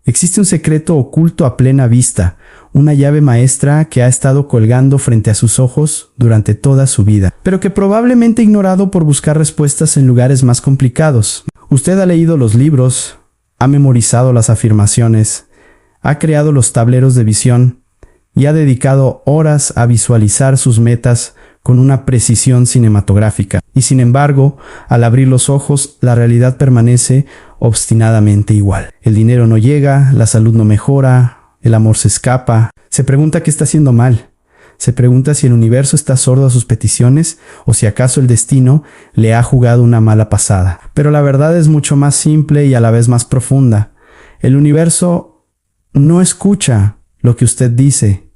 Existe un secreto oculto a plena vista, una llave maestra que ha estado colgando frente a sus ojos durante toda su vida, pero que probablemente ha ignorado por buscar respuestas en lugares más complicados. Usted ha leído los libros, ha memorizado las afirmaciones, ha creado los tableros de visión y ha dedicado horas a visualizar sus metas con una precisión cinematográfica. Y sin embargo, al abrir los ojos, la realidad permanece obstinadamente igual. El dinero no llega, la salud no mejora, el amor se escapa. Se pregunta qué está haciendo mal. Se pregunta si el universo está sordo a sus peticiones o si acaso el destino le ha jugado una mala pasada. Pero la verdad es mucho más simple y a la vez más profunda. El universo no escucha lo que usted dice,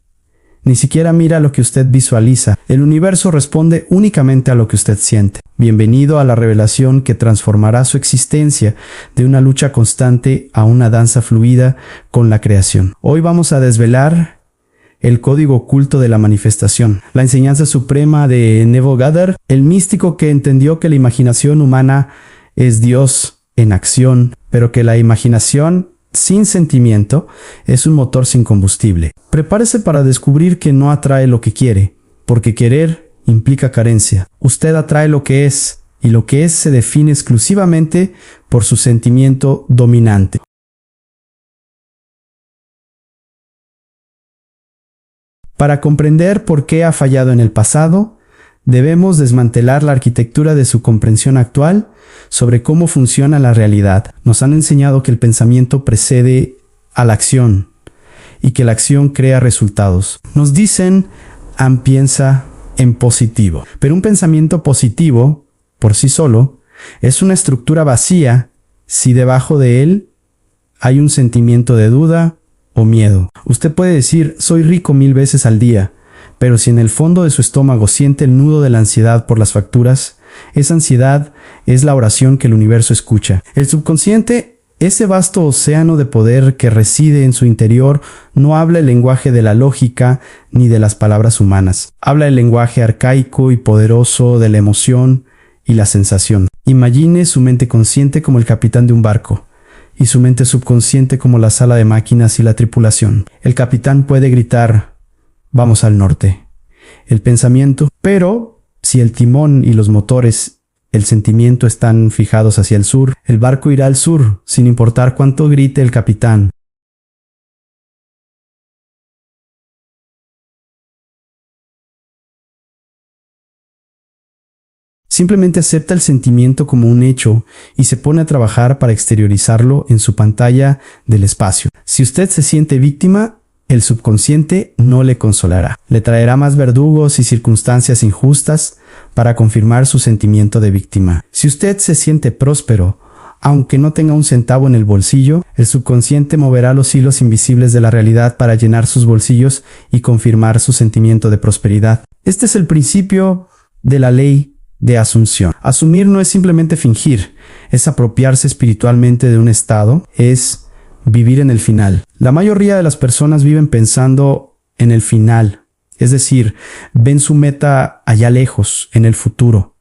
ni siquiera mira lo que usted visualiza. El universo responde únicamente a lo que usted siente. Bienvenido a la revelación que transformará su existencia de una lucha constante a una danza fluida con la creación. Hoy vamos a desvelar el código oculto de la manifestación, la enseñanza suprema de Neville Goddard, el místico que entendió que la imaginación humana es Dios en acción, pero que la imaginación sin sentimiento es un motor sin combustible. Prepárese para descubrir que no atrae lo que quiere, porque querer implica carencia. Usted atrae lo que es, y lo que es se define exclusivamente por su sentimiento dominante. Para comprender por qué ha fallado en el pasado, debemos desmantelar la arquitectura de su comprensión actual sobre cómo funciona la realidad. Nos han enseñado que el pensamiento precede a la acción y que la acción crea resultados. Nos dicen, piensa en positivo. Pero un pensamiento positivo, por sí solo, es una estructura vacía si debajo de él hay un sentimiento de duda o miedo. Usted puede decir, soy rico 1000 veces al día, pero si en el fondo de su estómago siente el nudo de la ansiedad por las facturas, esa ansiedad es la oración que el universo escucha. El subconsciente, ese vasto océano de poder que reside en su interior, no habla el lenguaje de la lógica ni de las palabras humanas. Habla el lenguaje arcaico y poderoso de la emoción y la sensación. Imagine su mente consciente como el capitán de un barco y su mente subconsciente como la sala de máquinas y la tripulación. El capitán puede gritar, vamos al norte. El pensamiento, pero si el timón y los motores, el sentimiento están fijados hacia el sur, el barco irá al sur, sin importar cuánto grite el capitán. Simplemente acepta el sentimiento como un hecho y se pone a trabajar para exteriorizarlo en su pantalla del espacio. Si usted se siente víctima, el subconsciente no le consolará. Le traerá más verdugos y circunstancias injustas para confirmar su sentimiento de víctima. Si usted se siente próspero, aunque no tenga un centavo en el bolsillo, el subconsciente moverá los hilos invisibles de la realidad para llenar sus bolsillos y confirmar su sentimiento de prosperidad. Este es el principio de la ley de asunción. Asumir no es simplemente fingir, es apropiarse espiritualmente de un estado, es vivir en el final. La mayoría de las personas viven pensando en el final, es decir, ven su meta allá lejos, en el futuro,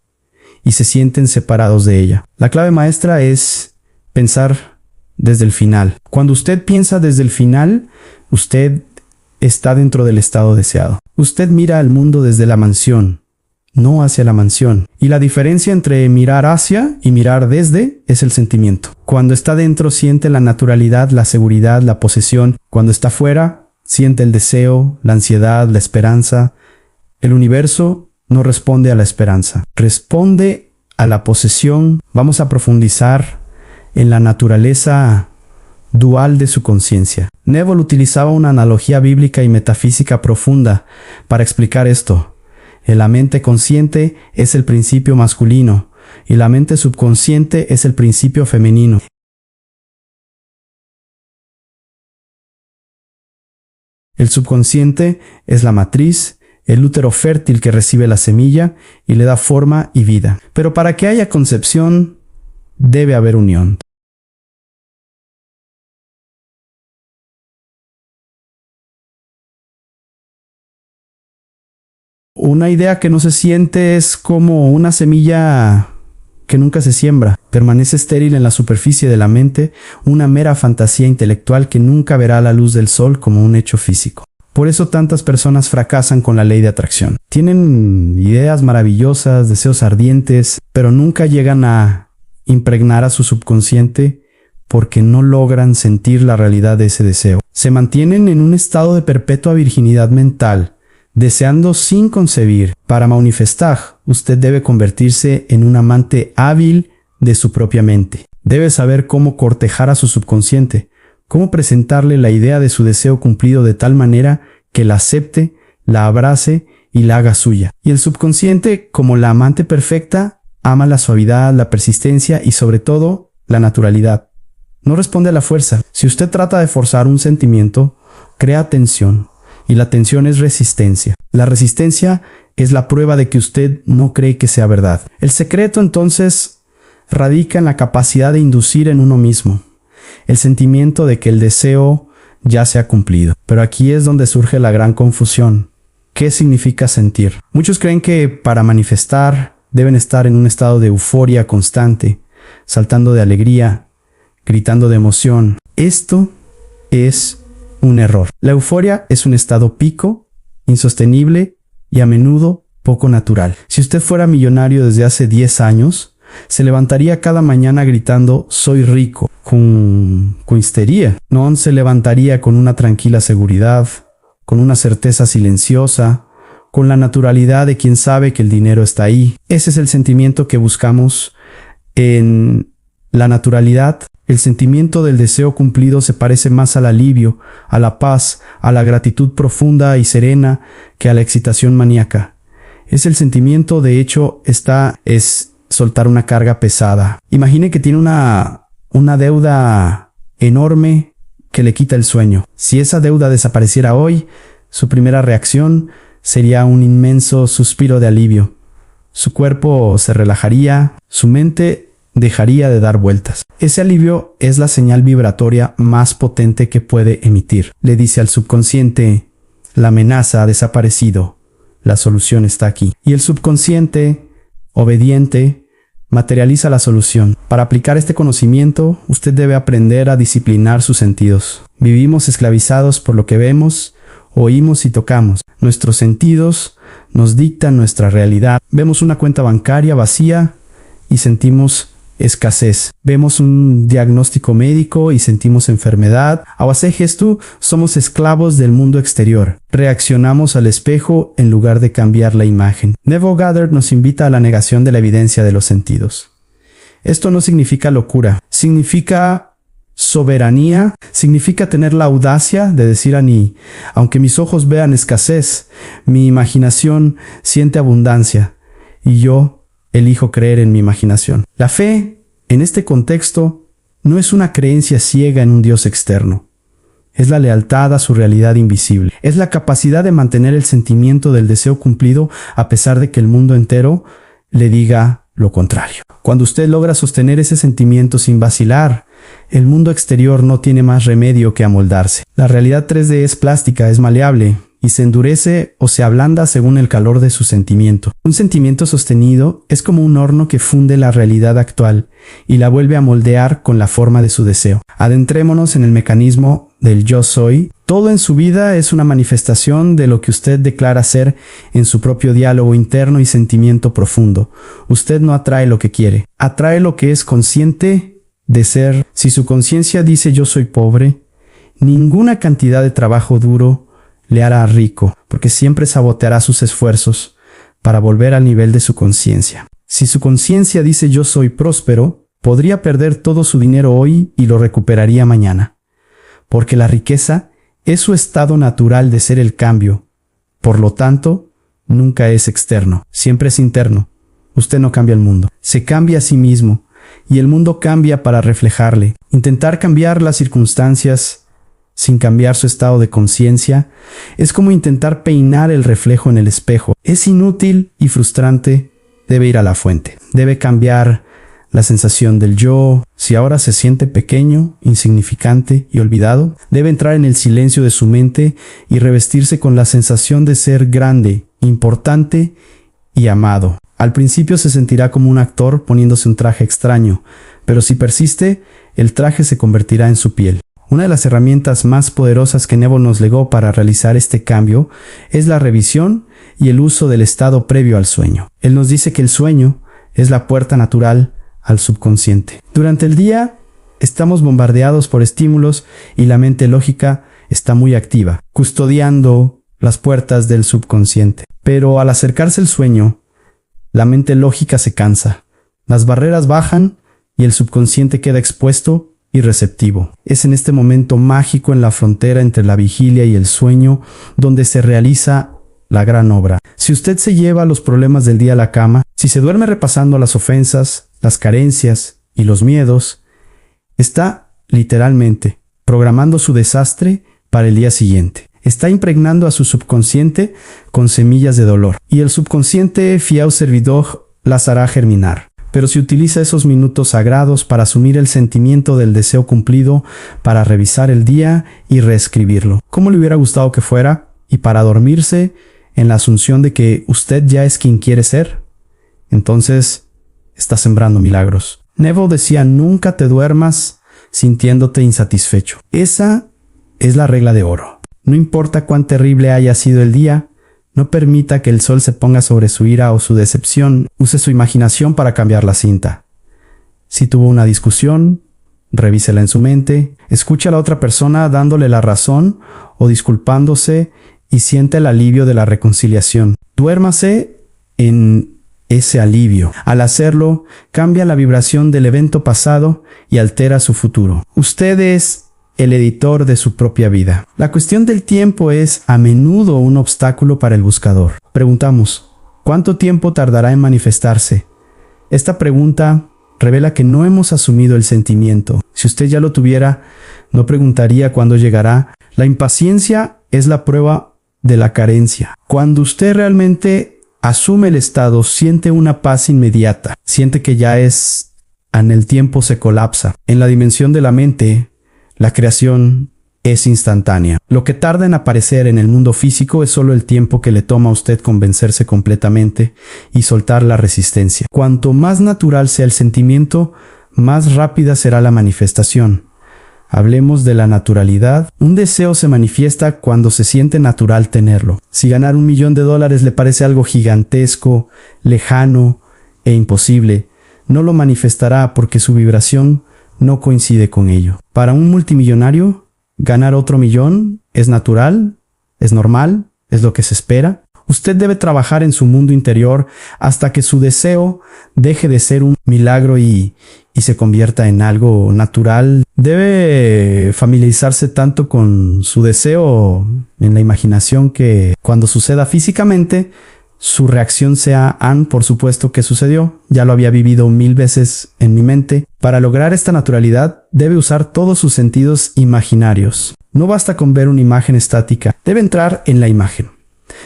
y se sienten separados de ella. La clave maestra es pensar desde el final. Cuando usted piensa desde el final, usted está dentro del estado deseado. Usted mira al mundo desde la mansión, no hacia la mansión. Y la diferencia entre mirar hacia y mirar desde es el sentimiento. Cuando está dentro siente la naturalidad, la seguridad, la posesión. Cuando está fuera siente el deseo, la ansiedad, la esperanza. El universo no responde a la esperanza, responde a la posesión. Vamos a profundizar en la naturaleza dual de su conciencia. Neville utilizaba una analogía bíblica y metafísica profunda para explicar esto. La mente consciente es el principio masculino y la mente subconsciente es el principio femenino. El subconsciente es la matriz, el útero fértil que recibe la semilla y le da forma y vida. Pero para que haya concepción, debe haber unión. Una idea que no se siente es como una semilla que nunca se siembra, Permanece estéril en la superficie de la mente, una mera fantasía intelectual que nunca verá la luz del sol como un hecho físico. Por eso tantas personas fracasan con la ley de atracción. Tienen ideas maravillosas, deseos ardientes, pero nunca llegan a impregnar a su subconsciente porque no logran sentir la realidad de ese deseo. Se mantienen en un estado de perpetua virginidad mental, deseando sin concebir. Para manifestar, usted debe convertirse en un amante hábil de su propia mente. Debe saber cómo cortejar a su subconsciente, cómo presentarle la idea de su deseo cumplido de tal manera que la acepte, la abrace y la haga suya. Y el subconsciente, como la amante perfecta, ama la suavidad, la persistencia y sobre todo, la naturalidad. No responde a la fuerza. Si usted trata de forzar un sentimiento, crea tensión. Y la tensión es resistencia. La resistencia es la prueba de que usted no cree que sea verdad. El secreto, entonces, radica en la capacidad de inducir en uno mismo el sentimiento de que el deseo ya se ha cumplido. Pero aquí es donde surge la gran confusión. ¿Qué significa sentir? Muchos creen que para manifestar deben estar en un estado de euforia constante, saltando de alegría, gritando de emoción. Esto es un error. La euforia es un estado pico, insostenible y a menudo poco natural. Si usted fuera millonario desde hace 10 años, se levantaría cada mañana gritando «soy rico», con histeria. No se levantaría con una tranquila seguridad, con una certeza silenciosa, con la naturalidad de quien sabe que el dinero está ahí. Ese es el sentimiento que buscamos en la naturalidad. El sentimiento del deseo cumplido se parece más al alivio, a la paz, a la gratitud profunda y serena que a la excitación maníaca. Es el sentimiento, de hecho, es soltar una carga pesada. Imagine que tiene una deuda enorme que le quita el sueño. Si esa deuda desapareciera hoy, su primera reacción sería un inmenso suspiro de alivio. Su cuerpo se relajaría, su mente dejaría de dar vueltas. Ese alivio es la señal vibratoria más potente que puede emitir. Le dice al subconsciente, la amenaza ha desaparecido, la solución está aquí. Y el subconsciente, obediente, materializa la solución. Para aplicar este conocimiento, usted debe aprender a disciplinar sus sentidos. Vivimos esclavizados por lo que vemos, oímos y tocamos. Nuestros sentidos nos dictan nuestra realidad. Vemos una cuenta bancaria vacía y sentimos escasez. Vemos un diagnóstico médico y sentimos enfermedad. Tú, somos esclavos del mundo exterior. Reaccionamos al espejo en lugar de cambiar la imagen. Neville Goddard nos invita a la negación de la evidencia de los sentidos. Esto no significa locura, significa soberanía, significa tener la audacia de decir aunque mis ojos vean escasez, mi imaginación siente abundancia y yo elijo creer en mi imaginación. La fe, en este contexto, no es una creencia ciega en un Dios externo. Es la lealtad a su realidad invisible. Es la capacidad de mantener el sentimiento del deseo cumplido a pesar de que el mundo entero le diga lo contrario. Cuando usted logra sostener ese sentimiento sin vacilar, el mundo exterior no tiene más remedio que amoldarse. La realidad 3D es plástica, es maleable, y se endurece o se ablanda según el calor de su sentimiento. Un sentimiento sostenido es como un horno que funde la realidad actual y la vuelve a moldear con la forma de su deseo. Adentrémonos en el mecanismo del yo soy. Todo en su vida es una manifestación de lo que usted declara ser en su propio diálogo interno y sentimiento profundo. Usted no atrae lo que quiere, atrae lo que es consciente de ser. Si su conciencia dice yo soy pobre, ninguna cantidad de trabajo duro le hará rico, porque siempre saboteará sus esfuerzos para volver al nivel de su conciencia. Si su conciencia dice yo soy próspero, podría perder todo su dinero hoy y lo recuperaría mañana, porque la riqueza es su estado natural de ser el cambio. Por lo tanto, nunca es externo, siempre es interno. Usted no cambia el mundo, se cambia a sí mismo, y el mundo cambia para reflejarle. Intentar cambiar las circunstancias sin cambiar su estado de conciencia es como intentar peinar el reflejo en el espejo. Es inútil y frustrante. Debe ir a la fuente. Debe cambiar la sensación del yo. Si ahora se siente pequeño, insignificante y olvidado, debe entrar en el silencio de su mente y revestirse con la sensación de ser grande, importante y amado. Al principio se sentirá como un actor poniéndose un traje extraño, pero si persiste, el traje se convertirá en su piel. Una de las herramientas más poderosas que Neville nos legó para realizar este cambio es la revisión y el uso del estado previo al sueño. Él nos dice que el sueño es la puerta natural al subconsciente. Durante el día estamos bombardeados por estímulos y la mente lógica está muy activa, custodiando las puertas del subconsciente. Pero al acercarse el sueño, la mente lógica se cansa, las barreras bajan y el subconsciente queda expuesto y receptivo. Es en este momento mágico en la frontera entre la vigilia y el sueño donde se realiza la gran obra. Si usted se lleva los problemas del día a la cama, si se duerme repasando las ofensas, las carencias y los miedos, está literalmente programando su desastre para el día siguiente. Está impregnando a su subconsciente con semillas de dolor y el subconsciente, fiel servidor, las hará germinar. Pero si utiliza esos minutos sagrados para asumir el sentimiento del deseo cumplido, para revisar el día y reescribirlo, ¿cómo le hubiera gustado que fuera? Y para dormirse en la asunción de que usted ya es quien quiere ser, entonces está sembrando milagros. Neville decía: nunca te duermas sintiéndote insatisfecho. Esa es la regla de oro. No importa cuán terrible haya sido el día, no permita que el sol se ponga sobre su ira o su decepción. Use su imaginación para cambiar la cinta. Si tuvo una discusión, revísela en su mente. Escuche a la otra persona dándole la razón o disculpándose y siente el alivio de la reconciliación. Duérmase en ese alivio. Al hacerlo, cambia la vibración del evento pasado y altera su futuro. Usted es el editor de su propia vida. La cuestión del tiempo es a menudo un obstáculo para el buscador. Preguntamos: ¿cuánto tiempo tardará en manifestarse? Esta pregunta revela que no hemos asumido el sentimiento. Si usted ya lo tuviera, no preguntaría cuándo llegará. La impaciencia es la prueba de la carencia. Cuando usted realmente asume el estado, siente una paz inmediata. Siente que ya es... En el tiempo se colapsa. En la dimensión de la mente, la creación es instantánea. Lo que tarda en aparecer en el mundo físico es solo el tiempo que le toma a usted convencerse completamente y soltar la resistencia. Cuanto más natural sea el sentimiento, más rápida será la manifestación. Hablemos de la naturalidad. Un deseo se manifiesta cuando se siente natural tenerlo. Si ganar $1 millón le parece algo gigantesco, lejano e imposible, no lo manifestará porque su vibración no coincide con ello. Para un multimillonario, ganar otro $1 millón es natural, es normal, es lo que se espera. Usted debe trabajar en su mundo interior hasta que su deseo deje de ser un milagro y se convierta en algo natural. Debe familiarizarse tanto con su deseo en la imaginación que cuando suceda físicamente, su reacción sea: por supuesto que sucedió, ya lo había vivido 1000 veces en mi mente. Para lograr esta naturalidad, debe usar todos sus sentidos imaginarios. No basta con ver una imagen estática, debe entrar en la imagen.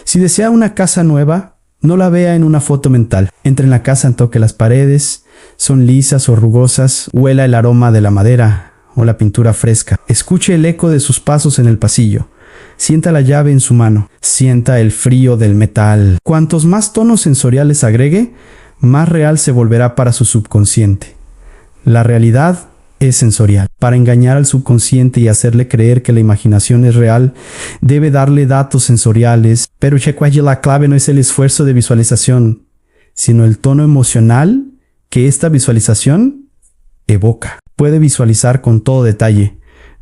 Si desea una casa nueva, no la vea en una foto mental. Entre en la casa, toque las paredes, son lisas o rugosas, huela el aroma de la madera o la pintura fresca. Escuche el eco de sus pasos en el pasillo. Sienta la llave en su mano. Sienta el frío del metal. Cuantos más tonos sensoriales agregue, más real se volverá para su subconsciente. La realidad es sensorial. Para engañar al subconsciente y hacerle creer que la imaginación es real, debe darle datos sensoriales. Pero allí la clave no es el esfuerzo de visualización, sino el tono emocional que esta visualización evoca. Puede visualizar con todo detalle,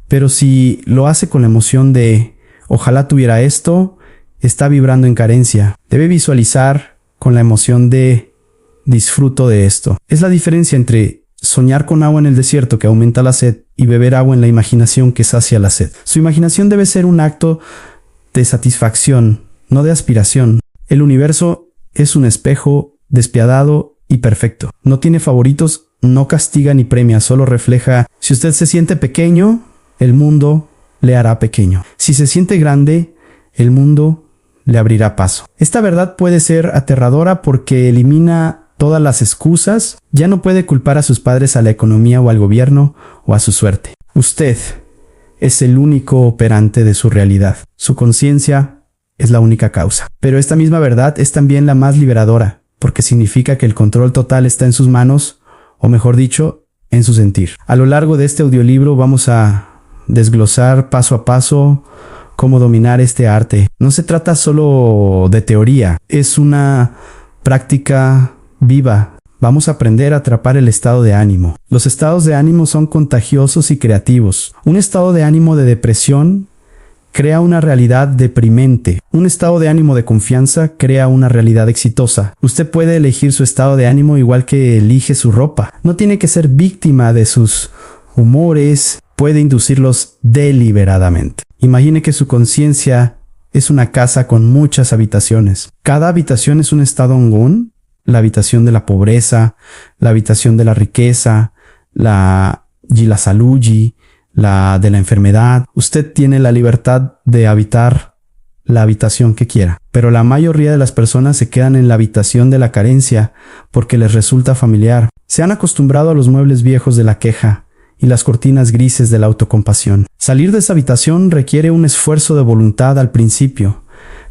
pero si lo hace con la emoción de ojalá tuviera esto, está vibrando en carencia. Debe visualizar con la emoción de disfruto de esto. Es la diferencia entre soñar con agua en el desierto que aumenta la sed y beber agua en la imaginación que sacia la sed. Su imaginación debe ser un acto de satisfacción, no de aspiración. El universo es un espejo despiadado y perfecto. No tiene favoritos, no castiga ni premia, solo refleja. Si usted se siente pequeño, el mundo le hará pequeño. Si se siente grande, el mundo le abrirá paso. Esta verdad puede ser aterradora porque elimina todas las excusas. Ya no puede culpar a sus padres, a la economía o al gobierno o a su suerte. Usted es el único operante de su realidad. Su conciencia es la única causa. Pero esta misma verdad es también la más liberadora. porque significa que el control total está en sus manos, o mejor dicho, en su sentir. A lo largo de este audiolibro vamos a desglosar paso a paso cómo dominar este arte. No se trata solo de teoría, es una práctica viva. Vamos a aprender a atrapar el estado de ánimo. Los estados de ánimo son contagiosos y creativos. Un estado de ánimo de depresión crea una realidad deprimente. Un estado de ánimo de confianza crea una realidad exitosa. Usted puede elegir su estado de ánimo igual que elige su ropa. No tiene que ser víctima de sus humores, puede inducirlos deliberadamente. Imagine que su conciencia es una casa con muchas habitaciones. Cada habitación es un estado ongún. La habitación de la pobreza, la habitación de la riqueza, la Jilasaluji, la de la enfermedad. Usted tiene la libertad de habitar la habitación que quiera, pero la mayoría de las personas se quedan en la habitación de la carencia porque les resulta familiar. Se han acostumbrado a los muebles viejos de la queja y las cortinas grises de la autocompasión. Salir de esa habitación requiere un esfuerzo de voluntad al principio,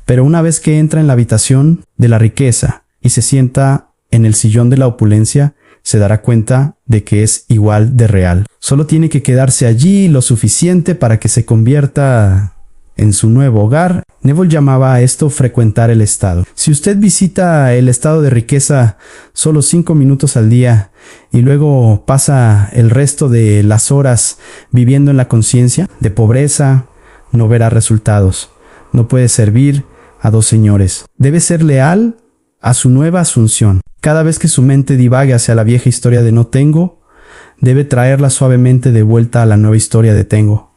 pero una vez que entra en la habitación de la riqueza y se sienta en el sillón de la opulencia, se dará cuenta de que es igual de real. Solo tiene que quedarse allí lo suficiente para que se convierta en su nuevo hogar. Neville llamaba a esto frecuentar el estado. Si usted visita el estado de riqueza solo 5 minutos al día y luego pasa el resto de las horas viviendo en la conciencia de pobreza, no verá resultados. No puede servir a dos señores. Debe ser leal a su nueva asunción. Cada vez que su mente divague hacia la vieja historia de no tengo, debe traerla suavemente de vuelta a la nueva historia de tengo.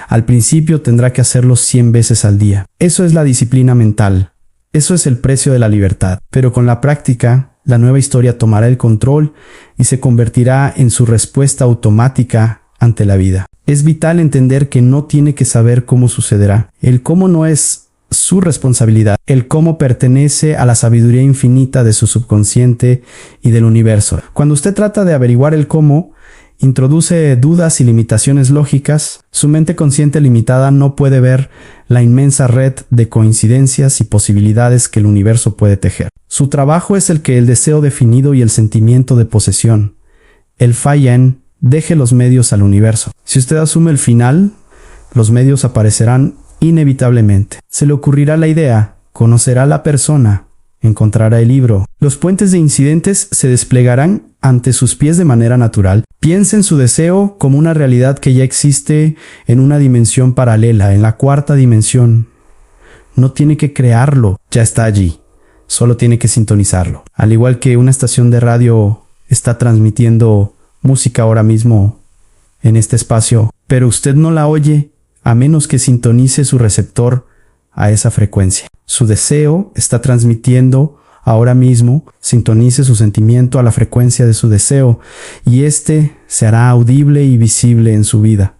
Al principio tendrá que hacerlo 100 veces al día. Eso es la disciplina mental. Eso es el precio de la libertad. Pero con la práctica, la nueva historia tomará el control y se convertirá en su respuesta automática ante la vida. Es vital entender que no tiene que saber cómo sucederá. El cómo no es su responsabilidad. El cómo pertenece a la sabiduría infinita de su subconsciente y del universo. Cuando usted trata de averiguar el cómo, introduce dudas y limitaciones lógicas, su mente consciente limitada no puede ver la inmensa red de coincidencias y posibilidades que el universo puede tejer. Su trabajo es el que el deseo definido y el sentimiento de posesión. El Faiyan deje los medios al universo. Si usted asume el final, los medios aparecerán inevitablemente. Se le ocurrirá la idea, conocerá a la persona, encontrará el libro. Los puentes de incidentes se desplegarán ante sus pies de manera natural. Piense en su deseo como una realidad que ya existe en una dimensión paralela, en la cuarta dimensión. No tiene que crearlo, ya está allí. Solo tiene que sintonizarlo. Al igual que una estación de radio está transmitiendo música ahora mismo en este espacio, pero usted no la oye a menos que sintonice su receptor a esa frecuencia. Su deseo está transmitiendo ahora mismo, sintonice su sentimiento a la frecuencia de su deseo y éste se hará audible y visible en su vida.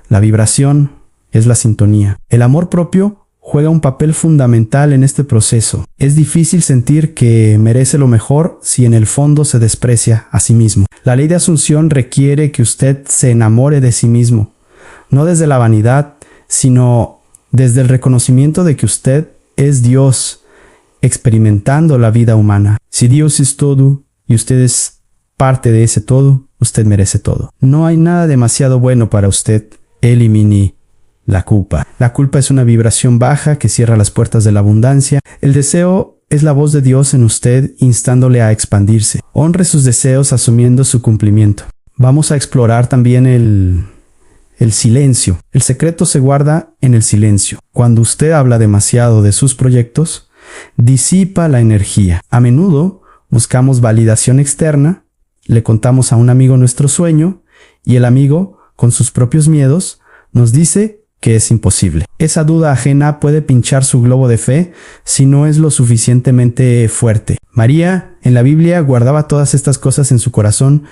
La vibración es la sintonía. El amor propio juega un papel fundamental en este proceso. Es difícil sentir que merece lo mejor si en el fondo se desprecia a sí mismo. La ley de asunción requiere que usted se enamore de sí mismo. No desde la vanidad, sino desde el reconocimiento de que usted es Dios, experimentando la vida humana. Si Dios es todo y usted es parte de ese todo, usted merece todo. No hay nada demasiado bueno para usted. Elimine la culpa. La culpa es una vibración baja que cierra las puertas de la abundancia. El deseo es la voz de Dios en usted instándole a expandirse. Honre sus deseos asumiendo su cumplimiento. Vamos a explorar también el silencio. El secreto se guarda en el silencio. Cuando usted habla demasiado de sus proyectos, disipa la energía. A menudo buscamos validación externa, le contamos a un amigo nuestro sueño y el amigo, con sus propios miedos, nos dice que es imposible. Esa duda ajena puede pinchar su globo de fe si no es lo suficientemente fuerte. María, en la Biblia, guardaba todas estas cosas en su corazón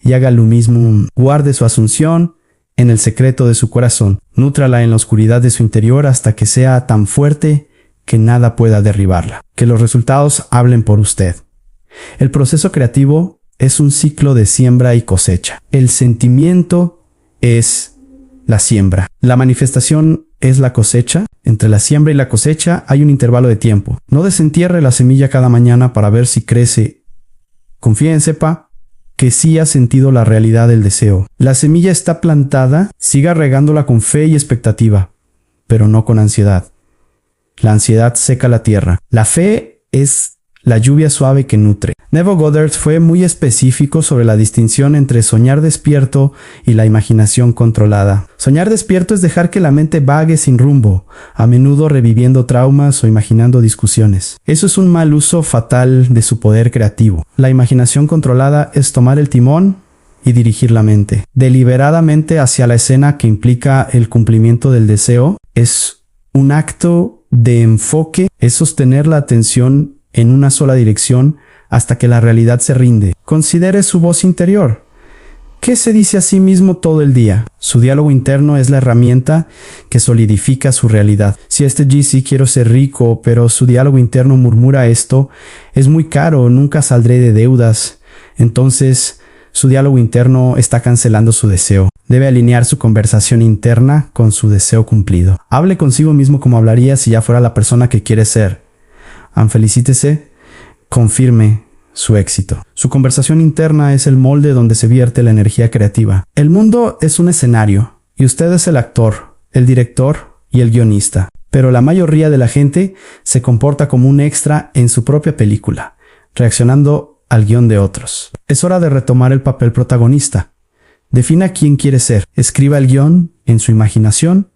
y haga lo mismo. Guarde su asunción en el secreto de su corazón. Nútrala en la oscuridad de su interior hasta que sea tan fuerte que nada pueda derribarla. Que los resultados hablen por usted. El proceso creativo es un ciclo de siembra y cosecha. El sentimiento es la siembra. La manifestación es la cosecha. Entre la siembra y la cosecha hay un intervalo de tiempo. No desentierre la semilla cada mañana para ver si crece. Confía en sepa que sí ha sentido la realidad del deseo. La semilla está plantada, siga regándola con fe y expectativa, pero no con ansiedad. La ansiedad seca la tierra. La fe es la lluvia suave que nutre. Neville Goddard fue muy específico sobre la distinción entre soñar despierto y la imaginación controlada. Soñar despierto es dejar que la mente vague sin rumbo, a menudo reviviendo traumas o imaginando discusiones. Eso es un mal uso fatal de su poder creativo. La imaginación controlada es tomar el timón y dirigir la mente deliberadamente hacia la escena que implica el cumplimiento del deseo. Es un acto de enfoque, es sostener la atención en una sola dirección hasta que la realidad se rinde. Considere su voz interior. ¿Qué se dice a sí mismo todo el día? Su diálogo interno es la herramienta que solidifica su realidad. Si sí quiero ser rico, pero su diálogo interno murmura esto, es muy caro, nunca saldré de deudas. Entonces, su diálogo interno está cancelando su deseo. Debe alinear su conversación interna con su deseo cumplido. Hable consigo mismo como hablaría si ya fuera la persona que quiere ser. Felicítese, confirme su éxito. Su conversación interna es el molde donde se vierte la energía creativa. El mundo es un escenario y usted es el actor, el director y el guionista. Pero la mayoría de la gente se comporta como un extra en su propia película, reaccionando al guión de otros. Es hora de retomar el papel protagonista. Defina quién quiere ser, escriba el guión en su imaginación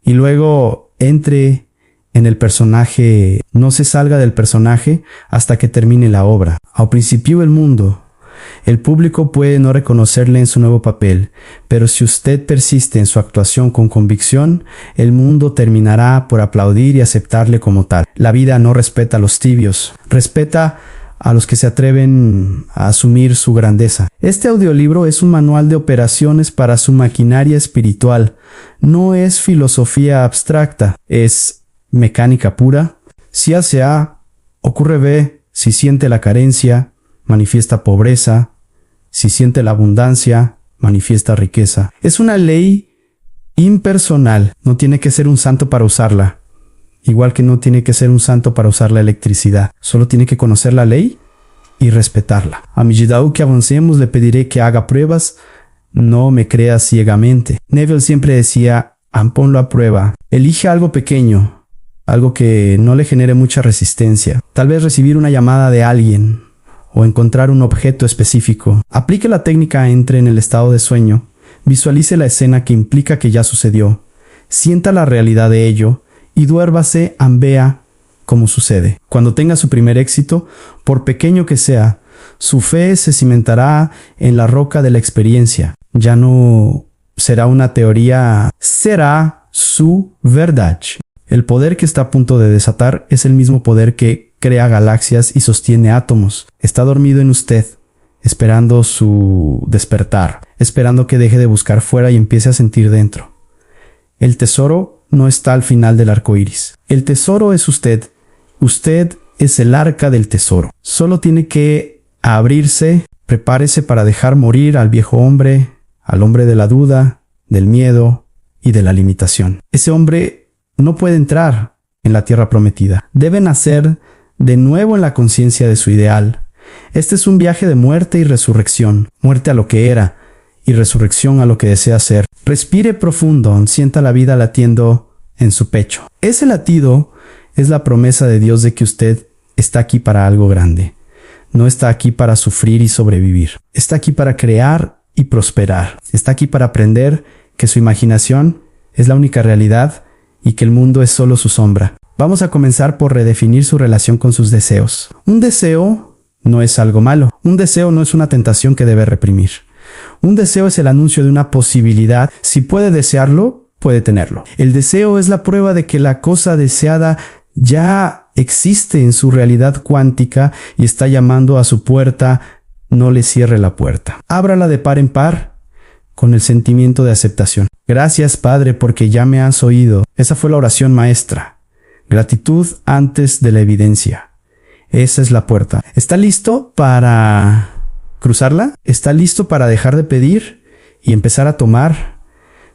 y luego entre en el personaje. No se salga del personaje hasta que termine la obra. Al principio el público puede no reconocerle en su nuevo papel, pero si usted persiste en su actuación con convicción, el mundo terminará por aplaudir y aceptarle como tal. La vida no respeta a los tibios, respeta a los que se atreven a asumir su grandeza. Este audiolibro es un manual de operaciones para su maquinaria espiritual. No es filosofía abstracta, es mecánica pura. Si hace A, ocurre B. Si siente la carencia, manifiesta pobreza. Si siente la abundancia, manifiesta riqueza. Es una ley impersonal. No tiene que ser un santo para usarla. Igual que no tiene que ser un santo para usar la electricidad. Solo tiene que conocer la ley y respetarla. A medida que avancemos, le pediré que haga pruebas. No me crea ciegamente. Neville siempre decía, ponlo a prueba. Elige algo pequeño. Algo que no le genere mucha resistencia. Tal vez recibir una llamada de alguien o encontrar un objeto específico. Aplique la técnica, entre en el estado de sueño. Visualice la escena que implica que ya sucedió. Sienta la realidad de ello y duérvase, vea cómo sucede. Cuando tenga su primer éxito, por pequeño que sea, su fe se cimentará en la roca de la experiencia. Ya no será una teoría, será su verdad. El poder que está a punto de desatar es el mismo poder que crea galaxias y sostiene átomos. Está dormido en usted, esperando su despertar, esperando que deje de buscar fuera y empiece a sentir dentro. El tesoro no está al final del arco iris. El tesoro es usted. Usted es el arca del tesoro. Solo tiene que abrirse. Prepárese para dejar morir al viejo hombre, al hombre de la duda, del miedo y de la limitación. Ese hombre no puede entrar en la tierra prometida. Debe nacer de nuevo en la conciencia de su ideal. Este es un viaje de muerte y resurrección. Muerte a lo que era y resurrección a lo que desea ser. Respire profundo, sienta la vida latiendo en su pecho. Ese latido es la promesa de Dios de que usted está aquí para algo grande. No está aquí para sufrir y sobrevivir. Está aquí para crear y prosperar. Está aquí para aprender que su imaginación es la única realidad y que el mundo es solo su sombra. Vamos a comenzar por redefinir su relación con sus deseos. Un deseo no es algo malo. Un deseo no es una tentación que debe reprimir. Un deseo es el anuncio de una posibilidad. Si puede desearlo, puede tenerlo. El deseo es la prueba de que la cosa deseada ya existe en su realidad cuántica y está llamando a su puerta. No le cierre la puerta. Ábrala de par en par con el sentimiento de aceptación. Gracias, Padre, porque ya me has oído. Esa fue la oración maestra. Gratitud antes de la evidencia. Esa es la puerta. ¿Está listo para cruzarla? ¿Está listo para dejar de pedir y empezar a tomar?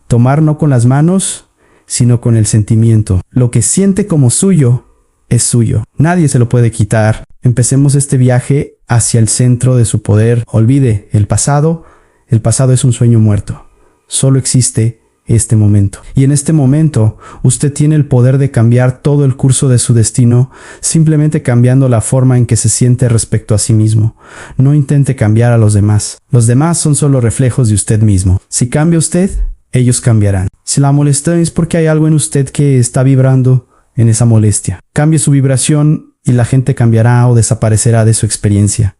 Tomar no con las manos, sino con el sentimiento. Lo que siente como suyo es suyo. Nadie se lo puede quitar. Empecemos este viaje hacia el centro de su poder. Olvide el pasado. El pasado es un sueño muerto. Solo existe este momento. Y en este momento, usted tiene el poder de cambiar todo el curso de su destino, simplemente cambiando la forma en que se siente respecto a sí mismo. No intente cambiar a los demás. Los demás son solo reflejos de usted mismo. Si cambia usted, ellos cambiarán. Si la molesta es porque hay algo en usted que está vibrando en esa molestia. Cambie su vibración y la gente cambiará o desaparecerá de su experiencia.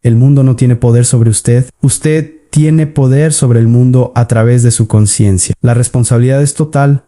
El mundo no tiene poder sobre usted. Usted tiene poder sobre el mundo a través de su conciencia. La responsabilidad es total.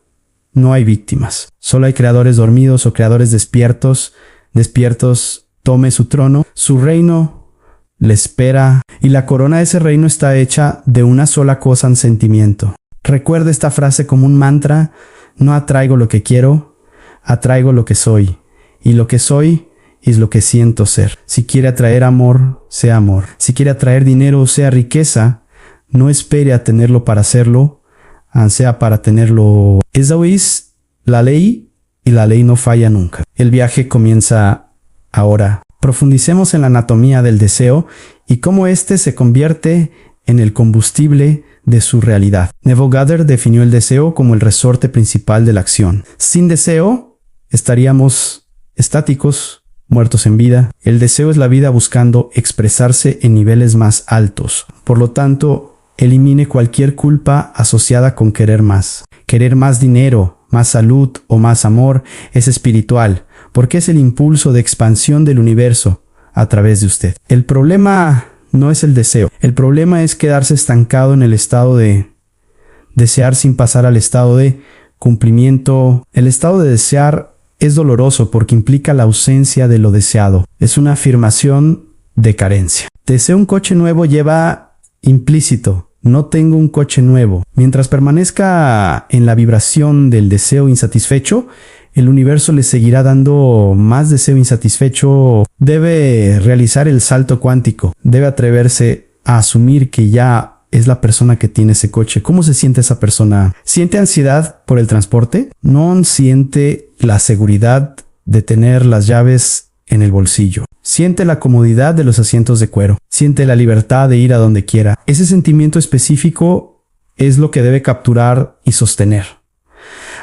No hay víctimas. Solo hay creadores dormidos o creadores despiertos. Despiertos, tome su trono. Su reino le espera y la corona de ese reino está hecha de una sola cosa en sentimiento. Recuerde esta frase como un mantra. No atraigo lo que quiero, atraigo lo que soy. Y lo que soy es lo que siento ser. Si quiere atraer amor, sea amor. Si quiere atraer dinero o sea riqueza, no espere a tenerlo para hacerlo, ansea para tenerlo. Esa es la ley y la ley no falla nunca. El viaje comienza ahora. Profundicemos en la anatomía del deseo y cómo éste se convierte en el combustible de su realidad. Neville Goddard definió el deseo como el resorte principal de la acción. Sin deseo, estaríamos estáticos, muertos en vida. El deseo es la vida buscando expresarse en niveles más altos. Por lo tanto, elimine cualquier culpa asociada con querer más. Querer más dinero, más salud o más amor es espiritual, porque es el impulso de expansión del universo a través de usted. El problema no es el deseo. El problema es quedarse estancado en el estado de desear sin pasar al estado de cumplimiento. El estado de desear es doloroso porque implica la ausencia de lo deseado. Es una afirmación de carencia. Deseo un coche nuevo lleva implícito: no tengo un coche nuevo. Mientras permanezca en la vibración del deseo insatisfecho, el universo le seguirá dando más deseo insatisfecho. Debe realizar el salto cuántico. Debe atreverse a asumir que ya es la persona que tiene ese coche. ¿Cómo se siente esa persona? ¿Siente ansiedad por el transporte? ¿No siente la seguridad de tener las llaves en el bolsillo? Siente la comodidad de los asientos de cuero. Siente la libertad de ir a donde quiera. Ese sentimiento específico es lo que debe capturar y sostener.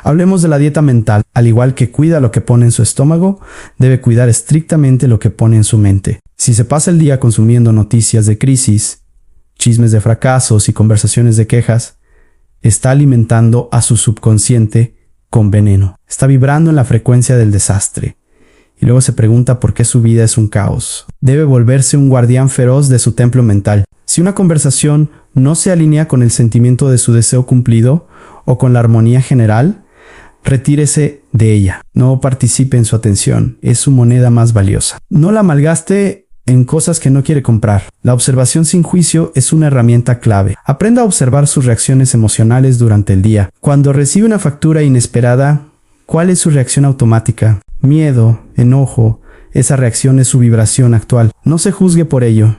Hablemos de la dieta mental. Al igual que cuida lo que pone en su estómago, debe cuidar estrictamente lo que pone en su mente. Si se pasa el día consumiendo noticias de crisis, chismes de fracasos y conversaciones de quejas, está alimentando a su subconsciente con veneno. Está vibrando en la frecuencia del desastre. Y luego se pregunta por qué su vida es un caos. Debe volverse un guardián feroz de su templo mental. Si una conversación no se alinea con el sentimiento de su deseo cumplido o con la armonía general, retírese de ella. No participe en su atención. Es su moneda más valiosa. No la malgaste en cosas que no quiere comprar. La observación sin juicio es una herramienta clave. Aprenda a observar sus reacciones emocionales durante el día. Cuando recibe una factura inesperada, ¿cuál es su reacción automática? Miedo, enojo. Esa reacción es su vibración actual. No se juzgue por ello,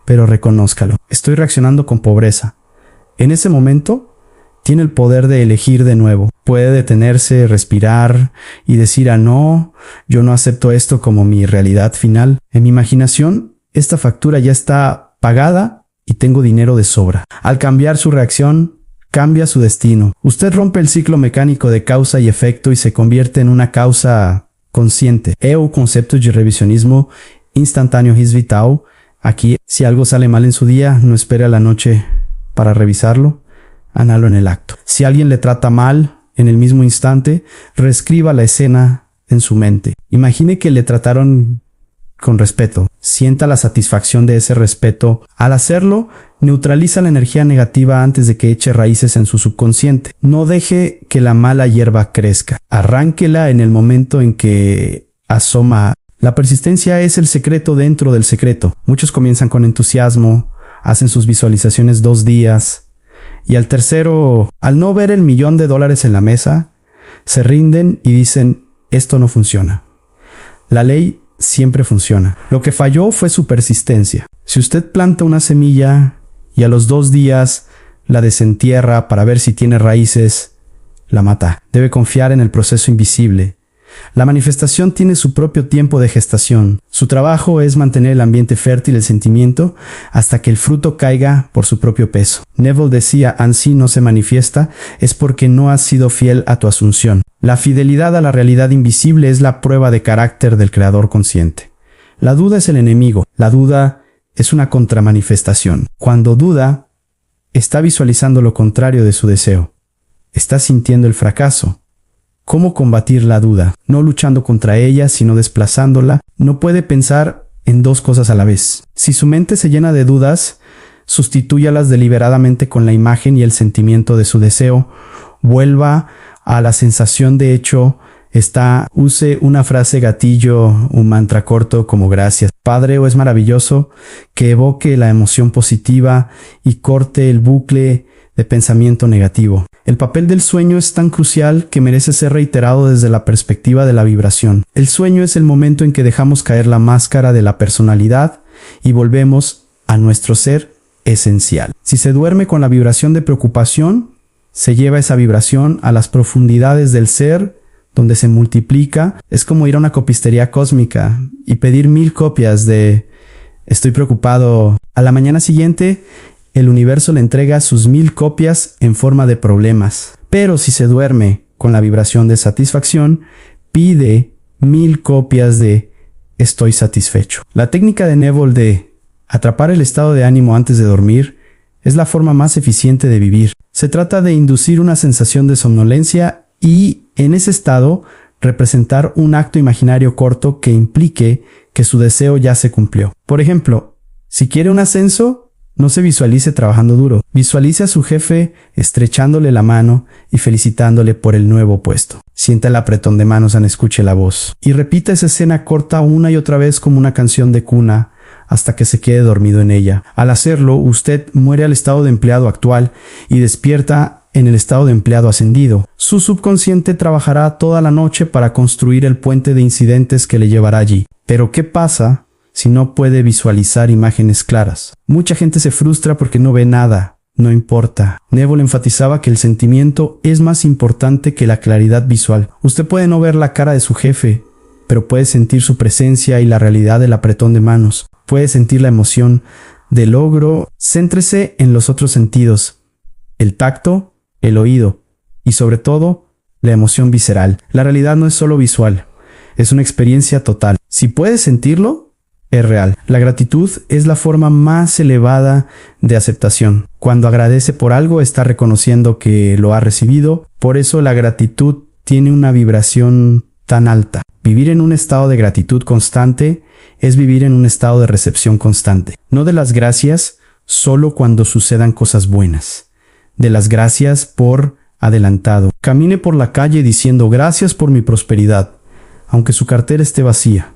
pero reconózcalo. Estoy reaccionando con pobreza. En ese momento, tiene el poder de elegir de nuevo. Puede detenerse, respirar y decir: no, yo no acepto esto como mi realidad final. En mi imaginación, esta factura ya está pagada y tengo dinero de sobra. Al cambiar su reacción, cambia su destino. Usted rompe el ciclo mecánico de causa y efecto y se convierte en una causa consciente. Eu concepto de revisionismo instantáneo es vital. Aquí, si algo sale mal en su día, no espere a la noche para revisarlo. Hágalo en el acto. Si alguien le trata mal, en el mismo instante, reescriba la escena en su mente. Imagine que le trataron con respeto. Sienta la satisfacción de ese respeto. Al hacerlo, neutraliza la energía negativa antes de que eche raíces en su subconsciente. No deje que la mala hierba crezca. Arránquela en el momento en que asoma. La persistencia es el secreto dentro del secreto. Muchos comienzan con entusiasmo, hacen sus visualizaciones 2 días, y al tercero, al no ver el $1,000,000 en la mesa, se rinden y dicen: esto no funciona. La ley siempre funciona. Lo que falló fue su persistencia. Si usted planta una semilla y a los 2 días la desentierra para ver si tiene raíces, la mata. Debe confiar en el proceso invisible. La manifestación tiene su propio tiempo de gestación. Su trabajo es mantener el ambiente fértil del sentimiento hasta que el fruto caiga por su propio peso. Neville decía, si no se manifiesta, es porque no has sido fiel a tu asunción. La fidelidad a la realidad invisible es la prueba de carácter del creador consciente. La duda es el enemigo. La duda es una contramanifestación. Cuando duda, está visualizando lo contrario de su deseo. Está sintiendo el fracaso. ¿Cómo combatir la duda? No luchando contra ella, sino desplazándola. No puede pensar en dos cosas a la vez. Si su mente se llena de dudas, sustitúyalas deliberadamente con la imagen y el sentimiento de su deseo. Vuelva a la sensación de hecho. Use una frase gatillo, un mantra corto como gracias, Padre, o es maravilloso, que evoque la emoción positiva y corte el bucle de pensamiento negativo. El papel del sueño es tan crucial que merece ser reiterado desde la perspectiva de la vibración. El sueño es el momento en que dejamos caer la máscara de la personalidad y volvemos a nuestro ser esencial. Si se duerme con la vibración de preocupación, se lleva esa vibración a las profundidades del ser, donde se multiplica. Es como ir a una copistería cósmica y pedir 1000 copias de estoy preocupado. A la mañana siguiente, el universo le entrega sus 1000 copias en forma de problemas. Pero si se duerme con la vibración de satisfacción, pide 1000 copias de estoy satisfecho. La técnica de Neville de atrapar el estado de ánimo antes de dormir es la forma más eficiente de vivir. Se trata de inducir una sensación de somnolencia y, en ese estado, representar un acto imaginario corto que implique que su deseo ya se cumplió. Por ejemplo, si quiere un ascenso, no se visualice trabajando duro. Visualice a su jefe estrechándole la mano y felicitándole por el nuevo puesto. Sienta el apretón de manos, escuche la voz. Y repita esa escena corta una y otra vez como una canción de cuna, hasta que se quede dormido en ella. Al hacerlo, usted muere al estado de empleado actual y despierta en el estado de empleado ascendido. Su subconsciente trabajará toda la noche para construir el puente de incidentes que le llevará allí. Pero ¿qué pasa si no puede visualizar imágenes claras? Mucha gente se frustra porque no ve nada. No importa. Neville enfatizaba que el sentimiento es más importante que la claridad visual. Usted puede no ver la cara de su jefe, pero puede sentir su presencia y la realidad del apretón de manos. Puede sentir la emoción del logro. Céntrese en los otros sentidos. El tacto, el oído y sobre todo la emoción visceral. La realidad no es solo visual, es una experiencia total. Si puedes sentirlo, es real. La gratitud es la forma más elevada de aceptación. Cuando agradece por algo, está reconociendo que lo ha recibido. Por eso la gratitud tiene una vibración tan alta. Vivir en un estado de gratitud constante es vivir en un estado de recepción constante. No de las gracias solo cuando sucedan cosas buenas. De las gracias por adelantado. Camine por la calle diciendo gracias por mi prosperidad, aunque su cartera esté vacía.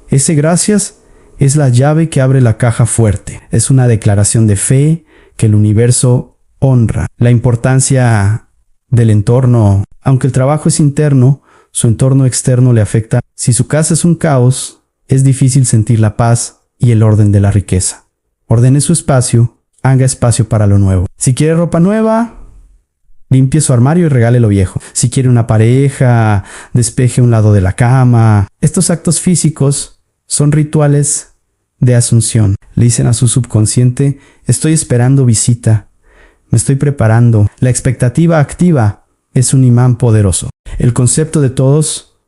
Ese gracias es la llave que abre la caja fuerte. Es una declaración de fe que el universo honra. La importancia del entorno. Aunque el trabajo es interno, su entorno externo le afecta. Si su casa es un caos, es difícil sentir la paz y el orden de la riqueza. Ordene su espacio. Haga espacio para lo nuevo. Si quiere ropa nueva, limpie su armario y regale lo viejo. Si quiere una pareja, despeje un lado de la cama. Estos actos físicos son rituales de asunción. Le dicen a su subconsciente, estoy esperando visita, me estoy preparando. La expectativa activa es un imán poderoso. El concepto de todos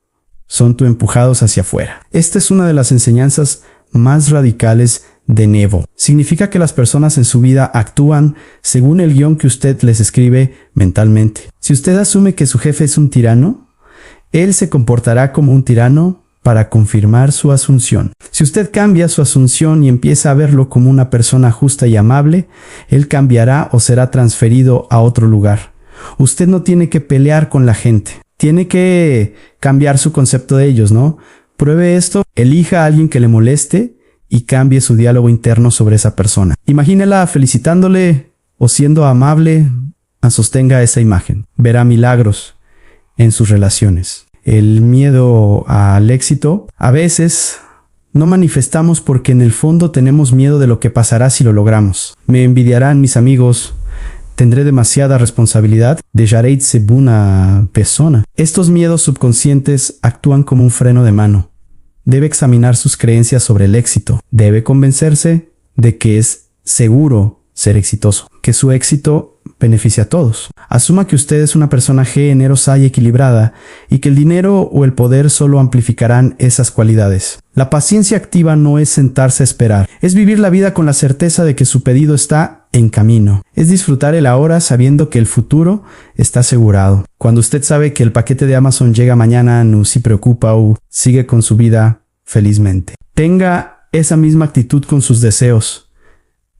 son empujados hacia afuera. Esta es una de las enseñanzas más radicales de Neville. Significa que las personas en su vida actúan según el guión que usted les escribe mentalmente. Si usted asume que su jefe es un tirano, él se comportará como un tirano para confirmar su asunción. Si usted cambia su asunción y empieza a verlo como una persona justa y amable, él cambiará o será transferido a otro lugar. Usted no tiene que pelear con la gente. Tiene que cambiar su concepto de ellos, ¿no? Pruebe esto, elija a alguien que le moleste y cambie su diálogo interno sobre esa persona. Imagínela felicitándole o siendo amable, sostenga esa imagen. Verá milagros en sus relaciones. El miedo al éxito, a veces no manifestamos porque en el fondo tenemos miedo de lo que pasará si lo logramos. Me envidiarán mis amigos, ¿Tendré demasiada responsabilidad? ¿Dejaré de ser buena persona? Estos miedos subconscientes actúan como un freno de mano. Debe examinar sus creencias sobre el éxito. Debe convencerse de que es seguro ser exitoso, que su éxito beneficia a todos. Asuma que usted es una persona generosa y equilibrada y que el dinero o el poder solo amplificarán esas cualidades. La paciencia activa no es sentarse a esperar, es vivir la vida con la certeza de que su pedido está en camino. Es disfrutar el ahora sabiendo que el futuro está asegurado. Cuando usted sabe que el paquete de Amazon llega mañana, no se preocupa o sigue con su vida felizmente. Tenga esa misma actitud con sus deseos.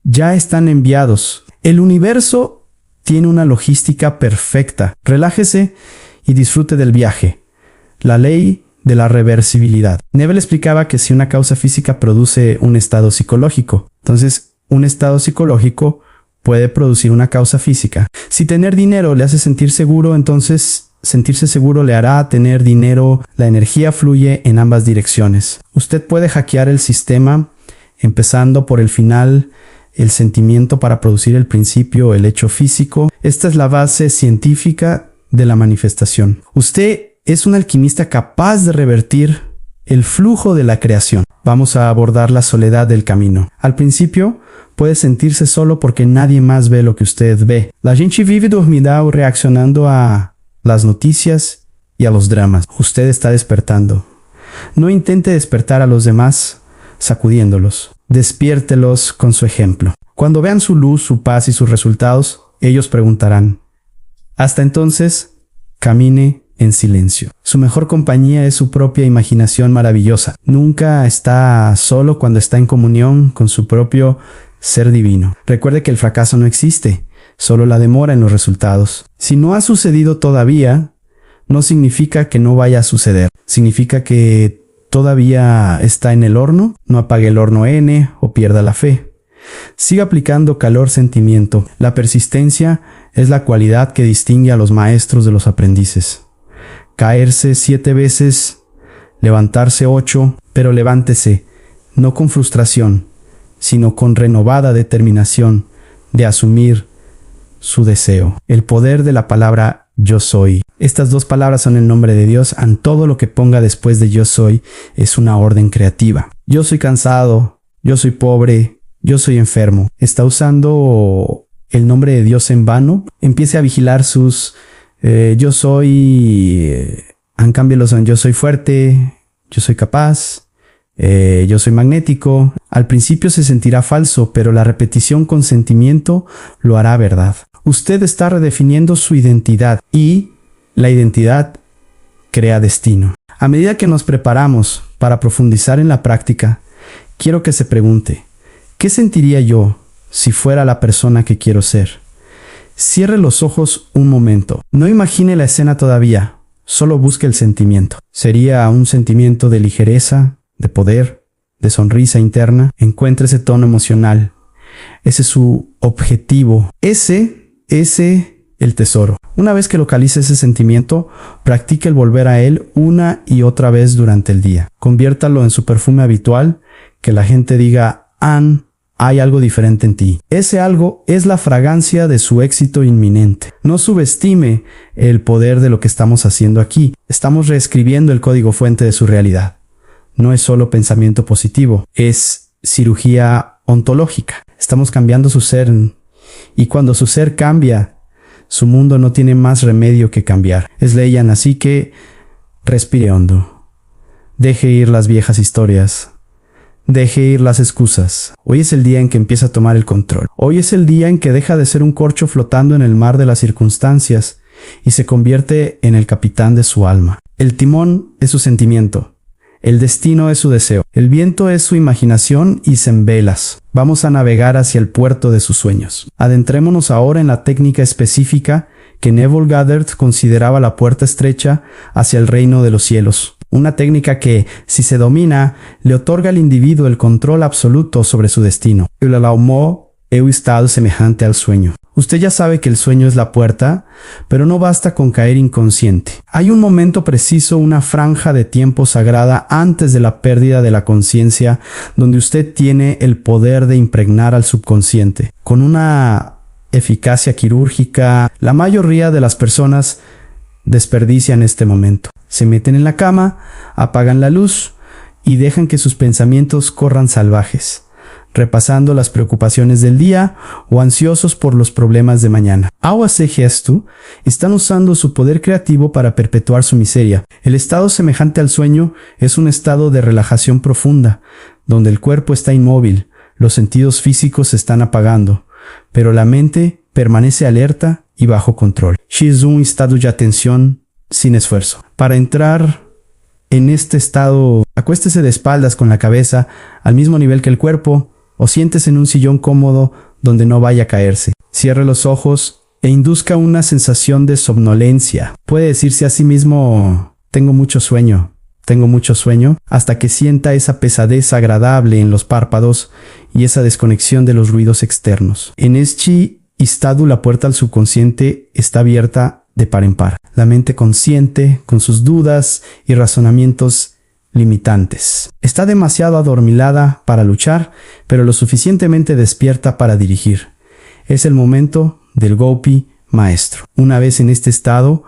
Ya están enviados. El universo tiene una logística perfecta. Relájese y disfrute del viaje. La ley de la reversibilidad. Neville explicaba que si una causa física produce un estado psicológico, entonces un estado psicológico puede producir una causa física. Si tener dinero le hace sentir seguro, entonces sentirse seguro le hará tener dinero. La energía fluye en ambas direcciones. Usted puede hackear el sistema empezando por el final, el sentimiento para producir el principio, el hecho físico. Esta es la base científica de la manifestación. Usted es un alquimista capaz de revertir el flujo de la creación. Vamos a abordar la soledad del camino. Al principio, puede sentirse solo porque nadie más ve lo que usted ve. La gente vive dormida o reaccionando a las noticias y a los dramas. Usted está despertando. No intente despertar a los demás sacudiéndolos. Despiértelos con su ejemplo. Cuando vean su luz, su paz y sus resultados, ellos preguntarán. Hasta entonces, camine en silencio. Su mejor compañía es su propia imaginación maravillosa. Nunca está solo cuando está en comunión con su propio ser divino. Recuerde que el fracaso no existe, solo la demora en los resultados. Si no ha sucedido todavía, no significa que no vaya a suceder. Significa que todavía está en el horno. No apague el horno N o pierda la fe. Siga aplicando calor-sentimiento. La persistencia es la cualidad que distingue a los maestros de los aprendices. Caerse 7 veces, levantarse 8, pero levántese, no con frustración, sino con renovada determinación de asumir su deseo. El poder de la palabra yo soy. Estas 2 palabras son el nombre de Dios. En todo lo que ponga después de yo soy es una orden creativa. Yo soy cansado, yo soy pobre, yo soy enfermo. ¿Está usando el nombre de Dios en vano? Empiece a vigilar sus yo soy, cámbielos son yo soy fuerte, yo soy capaz, yo soy magnético. Al principio se sentirá falso, pero la repetición con sentimiento lo hará verdad. Usted está redefiniendo su identidad y la identidad crea destino. A medida que nos preparamos para profundizar en la práctica, quiero que se pregunte, ¿qué sentiría yo si fuera la persona que quiero ser? Cierre los ojos un momento. No imagine la escena todavía, solo busque el sentimiento. Sería un sentimiento de ligereza, de poder, de sonrisa interna. Encuentre ese tono emocional. Ese es su objetivo. Ese el tesoro. Una vez que localice ese sentimiento, practique el volver a él una y otra vez durante el día. Conviértalo en su perfume habitual, que la gente diga, hay algo diferente en ti. Ese algo es la fragancia de su éxito inminente. No subestime el poder de lo que estamos haciendo aquí. Estamos reescribiendo el código fuente de su realidad. No es solo pensamiento positivo, es cirugía ontológica. Estamos cambiando su ser. Y cuando su ser cambia, su mundo no tiene más remedio que cambiar. Es Leian, así que respire hondo. Deje ir las viejas historias. Deje ir las excusas. Hoy es el día en que empieza a tomar el control. Hoy es el día en que deja de ser un corcho flotando en el mar de las circunstancias y se convierte en el capitán de su alma. El timón es su sentimiento. El destino es su deseo. El viento es su imaginación y en velas. Vamos a navegar hacia el puerto de sus sueños. Adentrémonos ahora en la técnica específica que Neville Goddard consideraba la puerta estrecha hacia el reino de los cielos. Una técnica que, si se domina, le otorga al individuo el control absoluto sobre su destino. El aumó es un estado semejante al sueño. Usted ya sabe que el sueño es la puerta, pero no basta con caer inconsciente. Hay un momento preciso, una franja de tiempo sagrada antes de la pérdida de la conciencia, donde usted tiene el poder de impregnar al subconsciente con una eficacia quirúrgica. La mayoría de las personas desperdician este momento. Se meten en la cama, apagan la luz y dejan que sus pensamientos corran salvajes, repasando las preocupaciones del día o ansiosos por los problemas de mañana. Ao hacer esto, están usando su poder creativo para perpetuar su miseria. El estado semejante al sueño es un estado de relajación profunda, donde el cuerpo está inmóvil, los sentidos físicos se están apagando, pero la mente permanece alerta y bajo control. Es un estado de atención sin esfuerzo. Para entrar en este estado, acuéstese de espaldas con la cabeza al mismo nivel que el cuerpo o siéntese en un sillón cómodo donde no vaya a caerse. Cierre los ojos e induzca una sensación de somnolencia. Puede decirse a sí mismo, tengo mucho sueño, hasta que sienta esa pesadez agradable en los párpados y esa desconexión de los ruidos externos. En este estado la puerta al subconsciente está abierta de par en par. La mente consciente, con sus dudas y razonamientos limitantes, está demasiado adormilada para luchar, pero lo suficientemente despierta para dirigir. Es el momento del Gopi maestro. Una vez en este estado,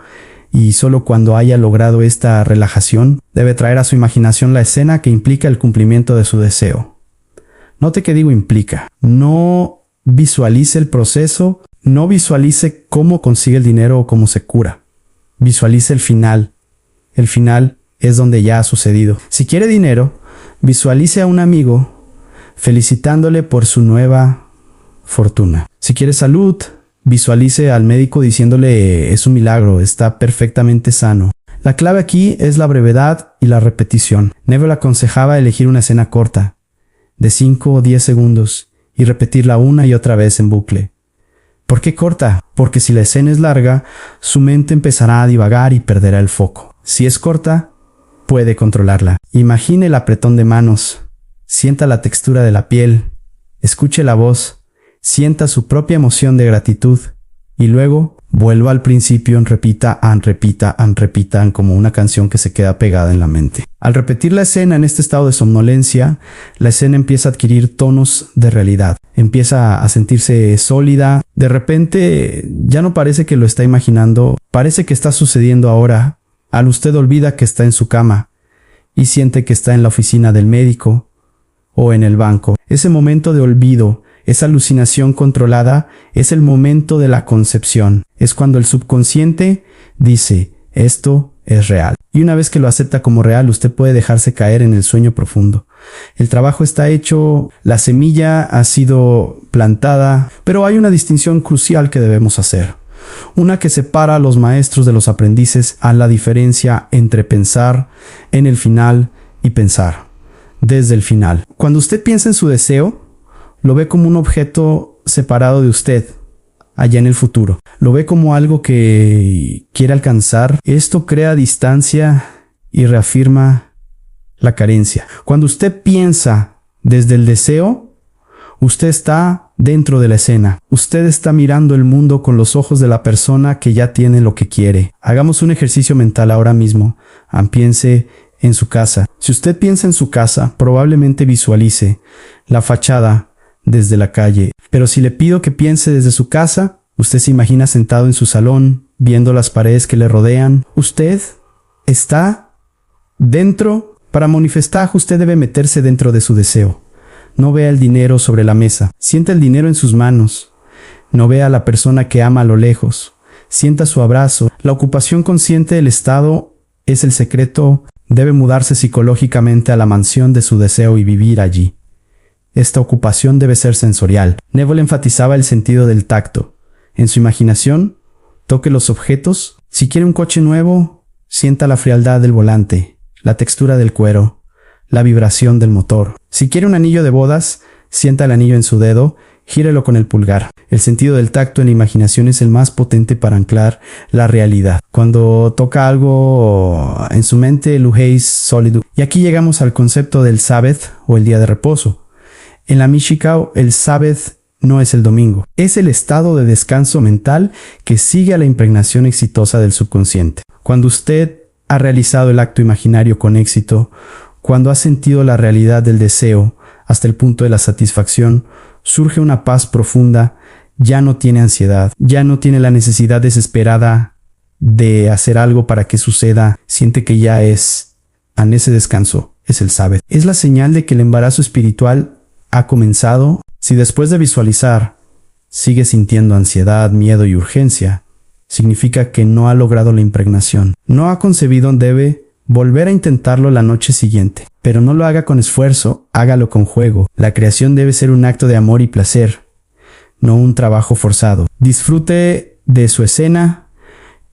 y solo cuando haya logrado esta relajación, debe traer a su imaginación la escena que implica el cumplimiento de su deseo. Note que digo implica. No visualice el proceso, no visualice cómo consigue el dinero o cómo se cura. Visualice el final. El final es donde ya ha sucedido. Si quiere dinero, visualice a un amigo felicitándole por su nueva fortuna. Si quiere salud, visualice al médico diciéndole es un milagro, está perfectamente sano. La clave aquí es la brevedad y la repetición. Neville aconsejaba elegir una escena corta, de 5 o 10 segundos, y repetirla una y otra vez en bucle. ¿Por qué corta? Porque si la escena es larga, su mente empezará a divagar y perderá el foco. Si es corta, puede controlarla. Imagine el apretón de manos, sienta la textura de la piel, escuche la voz, sienta su propia emoción de gratitud y luego vuelva al principio en repitan como una canción que se queda pegada en la mente. Al repetir la escena en este estado de somnolencia, la escena empieza a adquirir tonos de realidad. Empieza a sentirse sólida. De repente ya no parece que lo está imaginando, parece que está sucediendo ahora. Al usted olvida que está en su cama y siente que está en la oficina del médico o en el banco. Ese momento de olvido, esa alucinación controlada, es el momento de la concepción. Es cuando el subconsciente dice, esto es real. Y una vez que lo acepta como real, usted puede dejarse caer en el sueño profundo. El trabajo está hecho, la semilla ha sido plantada, pero hay una distinción crucial que debemos hacer. Una que separa a los maestros de los aprendices, a la diferencia entre pensar en el final y pensar desde el final. Cuando usted piensa en su deseo, lo ve como un objeto separado de usted, allá en el futuro. Lo ve como algo que quiere alcanzar. Esto crea distancia y reafirma la carencia. Cuando usted piensa desde el deseo, usted está dentro de la escena. Usted está mirando el mundo con los ojos de la persona que ya tiene lo que quiere. Hagamos un ejercicio mental ahora mismo. Piense en su casa. Si usted piensa en su casa, probablemente visualice la fachada desde la calle. Pero si le pido que piense desde su casa, usted se imagina sentado en su salón, viendo las paredes que le rodean. Usted está dentro. Para manifestar, usted debe meterse dentro de su deseo. No vea el dinero sobre la mesa. Sienta el dinero en sus manos. No vea a la persona que ama a lo lejos. Sienta su abrazo. La ocupación consciente del estado es el secreto. Debe mudarse psicológicamente a la mansión de su deseo y vivir allí. Esta ocupación debe ser sensorial. Neville enfatizaba el sentido del tacto. En su imaginación, toque los objetos. Si quiere un coche nuevo, sienta la frialdad del volante, la textura del cuero, la vibración del motor. Si quiere un anillo de bodas, sienta el anillo en su dedo, gírelo con el pulgar. El sentido del tacto en la imaginación es el más potente para anclar la realidad. Cuando toca algo en su mente, lujeis solidu. Y aquí llegamos al concepto del Sabbath o el día de reposo. En la Michikau, el Sabbath no es el domingo. Es el estado de descanso mental que sigue a la impregnación exitosa del subconsciente. Cuando usted ha realizado el acto imaginario con éxito, cuando ha sentido la realidad del deseo hasta el punto de la satisfacción, surge una paz profunda ya no tiene ansiedad, ya no tiene la necesidad desesperada de hacer algo para que suceda, siente que ya es en ese descanso, es el Sabbath. Es la señal de que el embarazo espiritual ha comenzado. Si después de visualizar sigue sintiendo ansiedad, miedo y urgencia, significa que no ha logrado la impregnación. No ha concebido, debe volver a intentarlo la noche siguiente. Pero no lo haga con esfuerzo, hágalo con juego. La creación debe ser un acto de amor y placer, no un trabajo forzado. Disfrute de su escena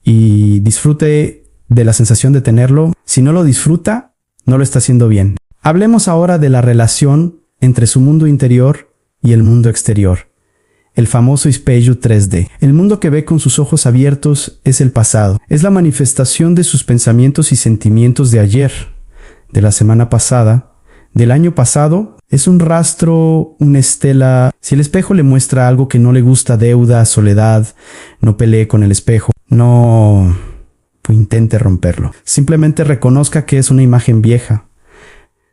y disfrute de la sensación de tenerlo. Si no lo disfruta, no lo está haciendo bien. Hablemos ahora de la relación entre su mundo interior y el mundo exterior. El famoso espelho 3D. El mundo que ve con sus ojos abiertos es el pasado. Es la manifestación de sus pensamientos y sentimientos de ayer, de la semana pasada, del año pasado. Es un rastro, una estela. Si el espejo le muestra algo que no le gusta, deuda, soledad, no pelee con el espejo. No intente romperlo. Simplemente reconozca que es una imagen vieja.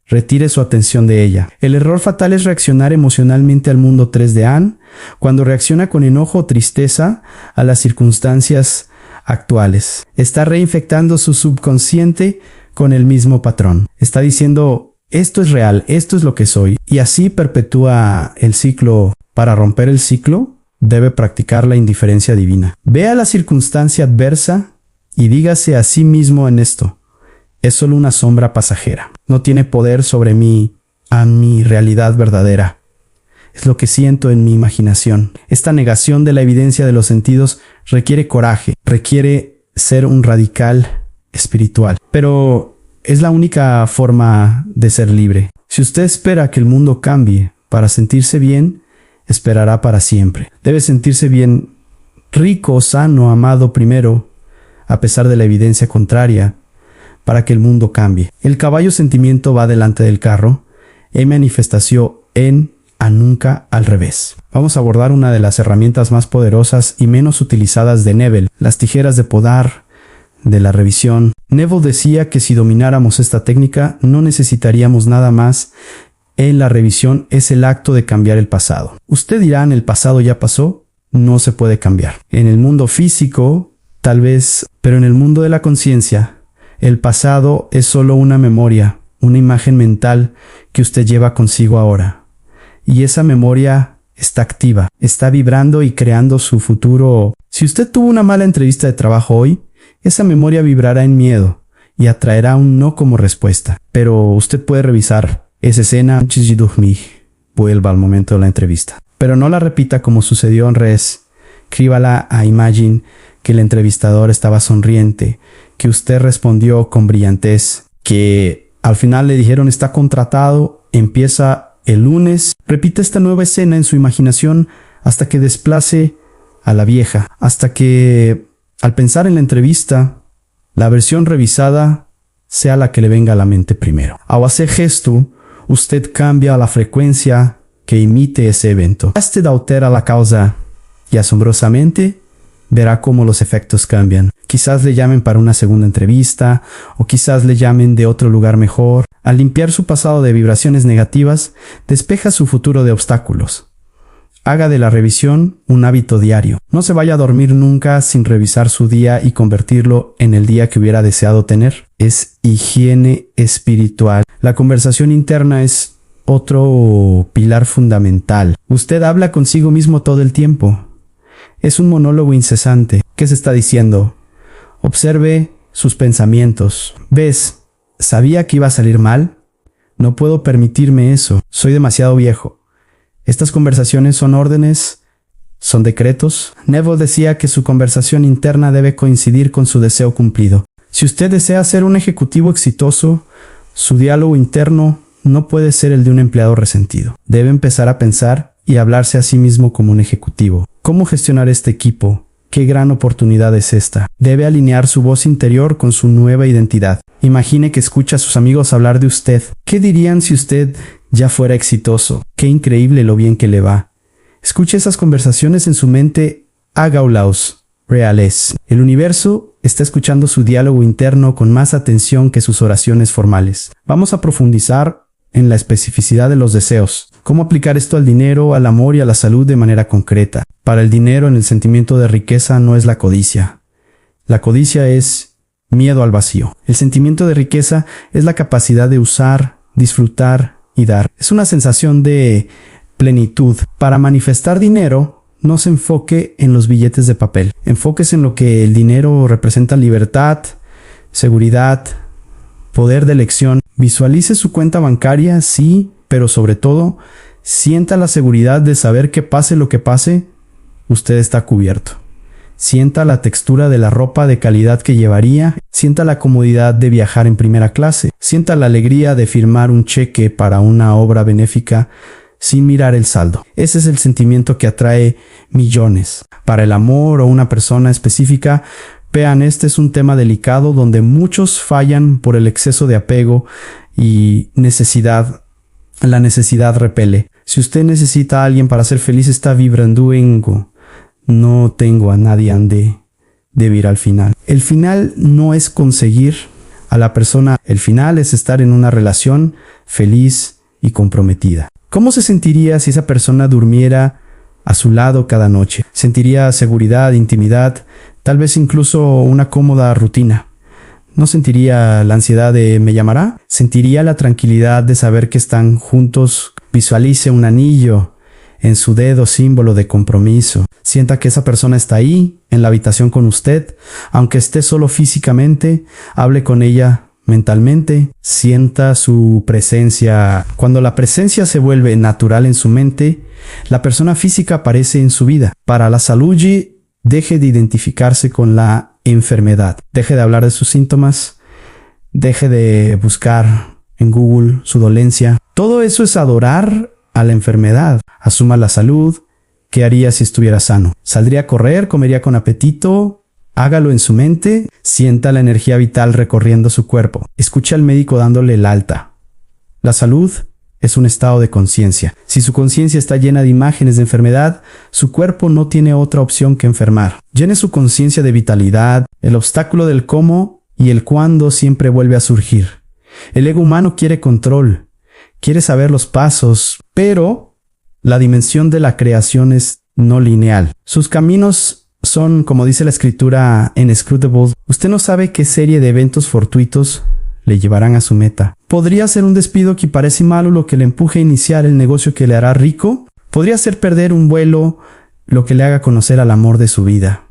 Retire su atención de ella. El error fatal es reaccionar emocionalmente al mundo 3D cuando reacciona con enojo o tristeza a las circunstancias actuales. Está reinfectando su subconsciente con el mismo patrón. Está diciendo, esto es real, esto es lo que soy. Y así perpetúa el ciclo. Para romper el ciclo, debe practicar la indiferencia divina. Vea la circunstancia adversa y dígase a sí mismo en esto: es solo una sombra pasajera. No tiene poder sobre mí, a mi realidad verdadera. Es lo que siento en mi imaginación. Esta negación de la evidencia de los sentidos requiere coraje, requiere ser un radical espiritual. Pero es la única forma de ser libre. Si usted espera que el mundo cambie para sentirse bien, esperará para siempre. Debe sentirse bien, rico, sano, amado primero, a pesar de la evidencia contraria, para que el mundo cambie. El caballo sentimiento va delante del carro y manifestación a nunca al revés. Vamos a abordar una de las herramientas más poderosas y menos utilizadas de Neville, las tijeras de podar, de la revisión. Neville decía que si domináramos esta técnica no necesitaríamos nada más. En la revisión es el acto de cambiar el pasado. Usted dirá, el pasado ya pasó, no se puede cambiar. En el mundo físico, tal vez, pero en el mundo de la conciencia, el pasado es solo una memoria, una imagen mental que usted lleva consigo ahora. Y esa memoria está activa, está vibrando y creando su futuro. Si usted tuvo una mala entrevista de trabajo hoy, esa memoria vibrará en miedo y atraerá un no como respuesta. Pero usted puede revisar esa escena antes de dormir. Vuelva al momento de la entrevista. Pero no la repita como sucedió en Res. Escríbala a imagen que el entrevistador estaba sonriente, que usted respondió con brillantez, que al final le dijeron está contratado, empieza el lunes. Repite esta nueva escena en su imaginación hasta que desplace a la vieja, hasta que al pensar en la entrevista, la versión revisada sea la que le venga a la mente primero. Al hacer gesto, usted cambia la frecuencia que emite ese evento. Este altera la causa y asombrosamente verá cómo los efectos cambian. Quizás le llamen para una segunda entrevista o quizás le llamen de otro lugar mejor. Al limpiar su pasado de vibraciones negativas, despeja su futuro de obstáculos. Haga de la revisión un hábito diario. No se vaya a dormir nunca sin revisar su día y convertirlo en el día que hubiera deseado tener. Es higiene espiritual. La conversación interna es otro pilar fundamental. Usted habla consigo mismo todo el tiempo. Es un monólogo incesante. ¿Qué se está diciendo? Observe sus pensamientos. ¿Ves? ¿Sabía que iba a salir mal? No puedo permitirme eso. Soy demasiado viejo. Estas conversaciones son órdenes, son decretos. Neville decía que su conversación interna debe coincidir con su deseo cumplido. Si usted desea ser un ejecutivo exitoso, su diálogo interno no puede ser el de un empleado resentido. Debe empezar a pensar y hablarse a sí mismo como un ejecutivo. ¿Cómo gestionar este equipo? ¿Qué gran oportunidad es esta? Debe alinear su voz interior con su nueva identidad. Imagine que escucha a sus amigos hablar de usted. ¿Qué dirían si usted ya fuera exitoso? Qué increíble lo bien que le va. Escuche esas conversaciones en su mente, hágalas reales. El universo está escuchando su diálogo interno con más atención que sus oraciones formales. Vamos a profundizar en la especificidad de los deseos. ¿Cómo aplicar esto al dinero, al amor y a la salud de manera concreta? Para el dinero, en el sentimiento de riqueza no es la codicia. La codicia es miedo al vacío. El sentimiento de riqueza es la capacidad de usar, disfrutar y dar. Es una sensación de plenitud. Para manifestar dinero, no se enfoque en los billetes de papel. Enfóquese en lo que el dinero representa: libertad, seguridad, poder de elección. Visualice su cuenta bancaria, sí, pero sobre todo, sienta la seguridad de saber que pase lo que pase, usted está cubierto. Sienta la textura de la ropa de calidad que llevaría, sienta la comodidad de viajar en primera clase, sienta la alegría de firmar un cheque para una obra benéfica sin mirar el saldo. Ese es el sentimiento que atrae millones. Para el amor o una persona específica, vean, este es un tema delicado donde muchos fallan por el exceso de apego y necesidad. La necesidad repele. Si usted necesita a alguien para ser feliz, está vibrando en no tengo a nadie de vivir al final. El final no es conseguir a la persona. El final es estar en una relación feliz y comprometida. ¿Cómo se sentiría si esa persona durmiera a su lado cada noche? Sentiría seguridad, intimidad, tal vez incluso una cómoda rutina. ¿No sentiría la ansiedad de ¿me llamará? Sentiría la tranquilidad de saber que están juntos. Visualice un anillo en su dedo, símbolo de compromiso. Sienta que esa persona está ahí, en la habitación con usted, aunque esté solo físicamente. Hable con ella mentalmente. Sienta su presencia. Cuando la presencia se vuelve natural en su mente, la persona física aparece en su vida. Para la salud, deje de identificarse con la enfermedad. Deje de hablar de sus síntomas. Deje de buscar en Google su dolencia. Todo eso es adorar a la enfermedad. Asuma la salud. ¿Qué haría si estuviera sano? ¿Saldría a correr? ¿Comería con apetito? Hágalo en su mente. Sienta la energía vital recorriendo su cuerpo. Escuche al médico dándole el alta. La salud es un estado de conciencia. Si su conciencia está llena de imágenes de enfermedad, su cuerpo no tiene otra opción que enfermar. Llene su conciencia de vitalidad. El obstáculo del cómo y el cuándo siempre vuelve a surgir. El ego humano quiere control. Quiere saber los pasos, pero la dimensión de la creación es no lineal. Sus caminos son, como dice la escritura en Inscrutable, usted no sabe qué serie de eventos fortuitos le llevarán a su meta. ¿Podría ser un despido que parece malo lo que le empuje a iniciar el negocio que le hará rico? ¿Podría ser perder un vuelo lo que le haga conocer al amor de su vida?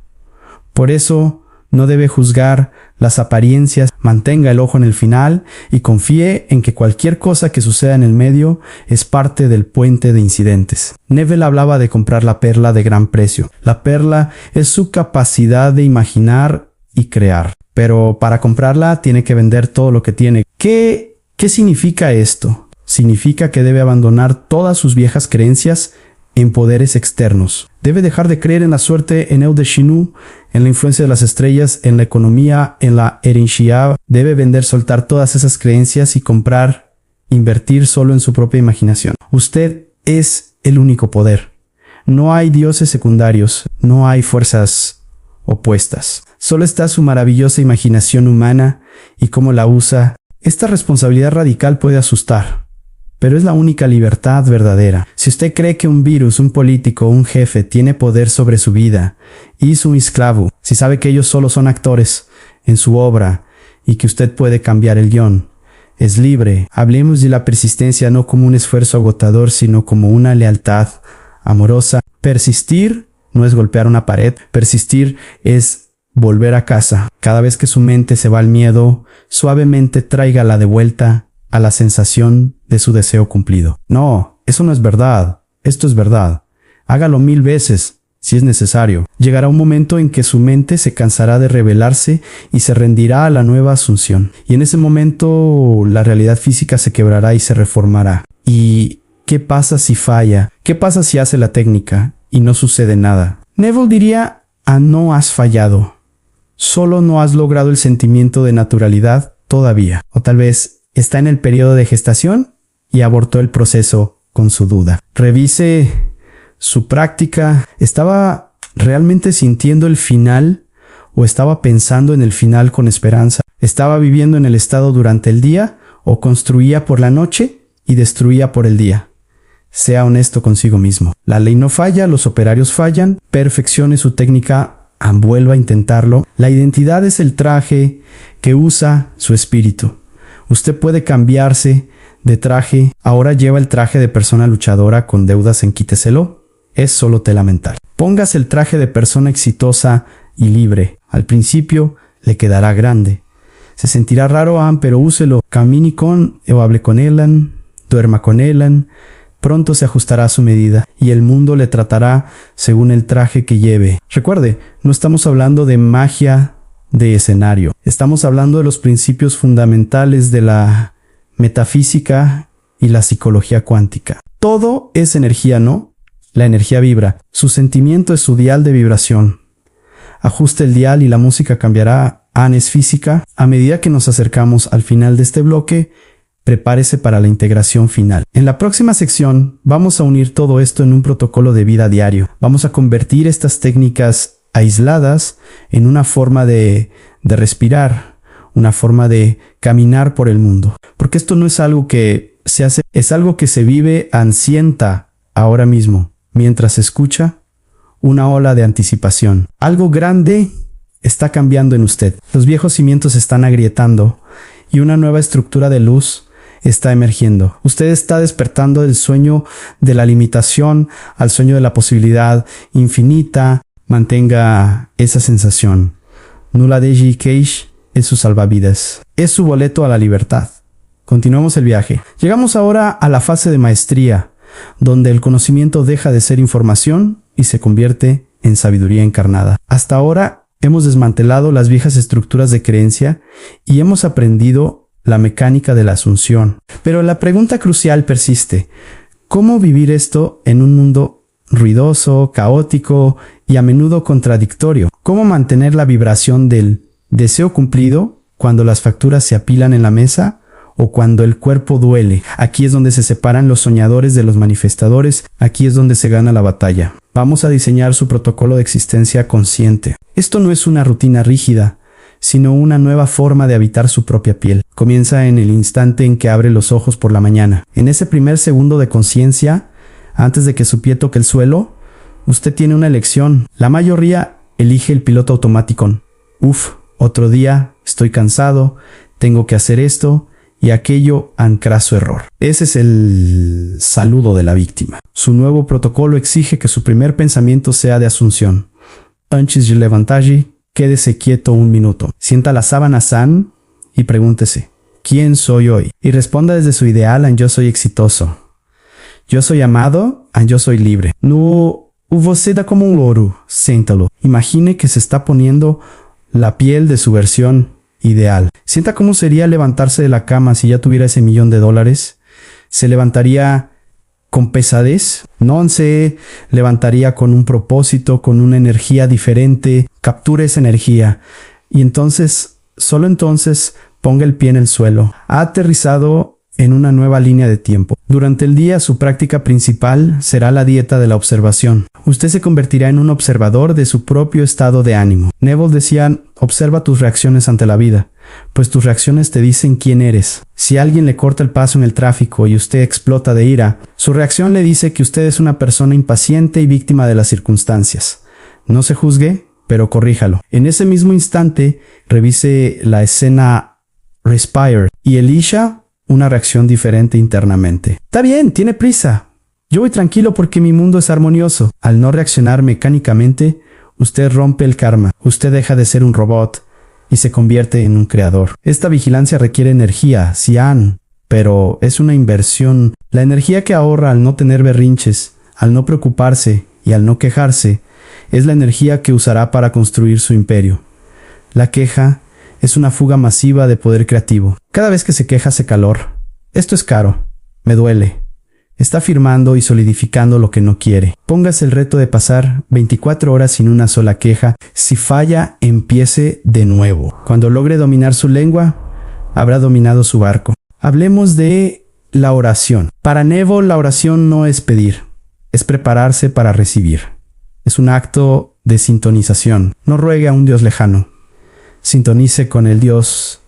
Por eso, no debe juzgar las apariencias, mantenga el ojo en el final y confíe en que cualquier cosa que suceda en el medio es parte del puente de incidentes. Neville hablaba de comprar la perla de gran precio. La perla es su capacidad de imaginar y crear. Pero para comprarla tiene que vender todo lo que tiene. ¿Qué significa esto? Significa que debe abandonar todas sus viejas creencias en poderes externos. Debe dejar de creer en la suerte, en el Shinu, en la influencia de las estrellas, en la economía, en la herencia. Debe vender, soltar todas esas creencias y comprar, invertir solo en su propia imaginación. Usted es el único poder. No hay dioses secundarios, no hay fuerzas opuestas. Solo está su maravillosa imaginación humana y cómo la usa. Esta responsabilidad radical puede asustar, pero es la única libertad verdadera. Si usted cree que un virus, un político, un jefe tiene poder sobre su vida y es un esclavo, si sabe que ellos solo son actores en su obra y que usted puede cambiar el guión, es libre. Hablemos de la persistencia no como un esfuerzo agotador, sino como una lealtad amorosa. Persistir no es golpear una pared. Persistir es volver a casa. Cada vez que su mente se va al miedo, suavemente tráigala de vuelta a la sensación de su deseo cumplido. No, eso no es verdad. Esto es verdad. Hágalo 1000 veces, si es necesario. Llegará un momento en que su mente se cansará de rebelarse y se rendirá a la nueva asunción. Y en ese momento, la realidad física se quebrará y se reformará. ¿Y qué pasa si falla? ¿Qué pasa si hace la técnica y no sucede nada? Neville diría, no has fallado. Solo no has logrado el sentimiento de naturalidad todavía. O tal vez está en el periodo de gestación y abortó el proceso con su duda. Revise su práctica. ¿Estaba realmente sintiendo el final o estaba pensando en el final con esperanza? ¿Estaba viviendo en el estado durante el día o construía por la noche? y destruía por el día. Sea honesto consigo mismo. La ley no falla, los operarios fallan. Perfeccione su técnica, vuelva a intentarlo. La identidad es el traje que usa su espíritu. Usted puede cambiarse de traje. Ahora lleva el traje de persona luchadora con deudas en quíteselo. Es solo tela mental. Póngase el traje de persona exitosa y libre. Al principio le quedará grande. Se sentirá raro, pero úselo. Camine con o hable con él, duerma con él. Pronto se ajustará a su medida y el mundo le tratará según el traje que lleve. Recuerde, no estamos hablando de magia de escenario. Estamos hablando de los principios fundamentales de la metafísica y la psicología cuántica. Todo es energía, ¿no? La energía vibra. Su sentimiento es su dial de vibración. Ajuste el dial y la música cambiará. Es física. A medida que nos acercamos al final de este bloque, prepárese para la integración final. En la próxima sección vamos a unir todo esto en un protocolo de vida diario. Vamos a convertir estas técnicas aisladas en una forma de respirar, una forma de caminar por el mundo. Porque esto no es algo que se hace, es algo que se vive ansienta ahora mismo, mientras se escucha una ola de anticipación. Algo grande está cambiando en usted. Los viejos cimientos se están agrietando y una nueva estructura de luz está emergiendo. Usted está despertando del sueño de la limitación al sueño de la posibilidad infinita. Mantenga esa sensación. Nula Deji Keish es su salvavidas. Es su boleto a la libertad. Continuamos el viaje. Llegamos ahora a la fase de maestría, donde el conocimiento deja de ser información y se convierte en sabiduría encarnada. Hasta ahora hemos desmantelado las viejas estructuras de creencia y hemos aprendido la mecánica de la asunción. Pero la pregunta crucial persiste. ¿Cómo vivir esto en un mundo ruidoso, caótico y a menudo contradictorio? ¿Cómo mantener la vibración del deseo cumplido cuando las facturas se apilan en la mesa o cuando el cuerpo duele? Aquí es donde se separan los soñadores de los manifestadores. Aquí es donde se gana la batalla. Vamos a diseñar su protocolo de existencia consciente. Esto no es una rutina rígida, sino una nueva forma de habitar su propia piel. Comienza en el instante en que abre los ojos por la mañana. En ese primer segundo de conciencia, antes de que su pie toque el suelo, usted tiene una elección. La mayoría elige el piloto automático. Otro día, estoy cansado, tengo que hacer esto y aquello, craso error. Ese es el saludo de la víctima. Su nuevo protocolo exige que su primer pensamiento sea de asunción. Antes de levantarse, quédese quieto un minuto. Sienta la sábana san y pregúntese, ¿quién soy hoy? Y responda desde su ideal, yo soy exitoso. Yo soy amado, yo soy libre. No, você da como un loro, siéntalo. Imagine que se está poniendo la piel de su versión ideal. Sienta cómo sería levantarse de la cama si ya tuviera ese $1,000,000. Se levantaría con pesadez, no se levantaría con un propósito, con una energía diferente. Capture esa energía y entonces, solo entonces, ponga el pie en el suelo. Ha aterrizado en una nueva línea de tiempo. Durante el día, su práctica principal será la dieta de la observación. Usted se convertirá en un observador de su propio estado de ánimo. Neville decía, observa tus reacciones ante la vida, pues tus reacciones te dicen quién eres. Si alguien le corta el paso en el tráfico y usted explota de ira, su reacción le dice que usted es una persona impaciente y víctima de las circunstancias. No se juzgue, pero corríjalo. En ese mismo instante, revise la escena Respire y Elisha una reacción diferente internamente. Está bien, tiene prisa. Yo voy tranquilo porque mi mundo es armonioso. Al no reaccionar mecánicamente, usted rompe el karma. Usted deja de ser un robot y se convierte en un creador. Esta vigilancia requiere energía, Cian, pero es una inversión. La energía que ahorra al no tener berrinches, al no preocuparse y al no quejarse, es la energía que usará para construir su imperio. La queja es una fuga masiva de poder creativo. Cada vez que se queja hace calor. Esto es caro. Me duele. Está afirmando y solidificando lo que no quiere. Póngase el reto de pasar 24 horas sin una sola queja. Si falla, empiece de nuevo. Cuando logre dominar su lengua, habrá dominado su barco. Hablemos de la oración. Para Neville, la oración no es pedir, es prepararse para recibir. Es un acto de sintonización. No ruegue a un Dios lejano. Sintonice con el Dios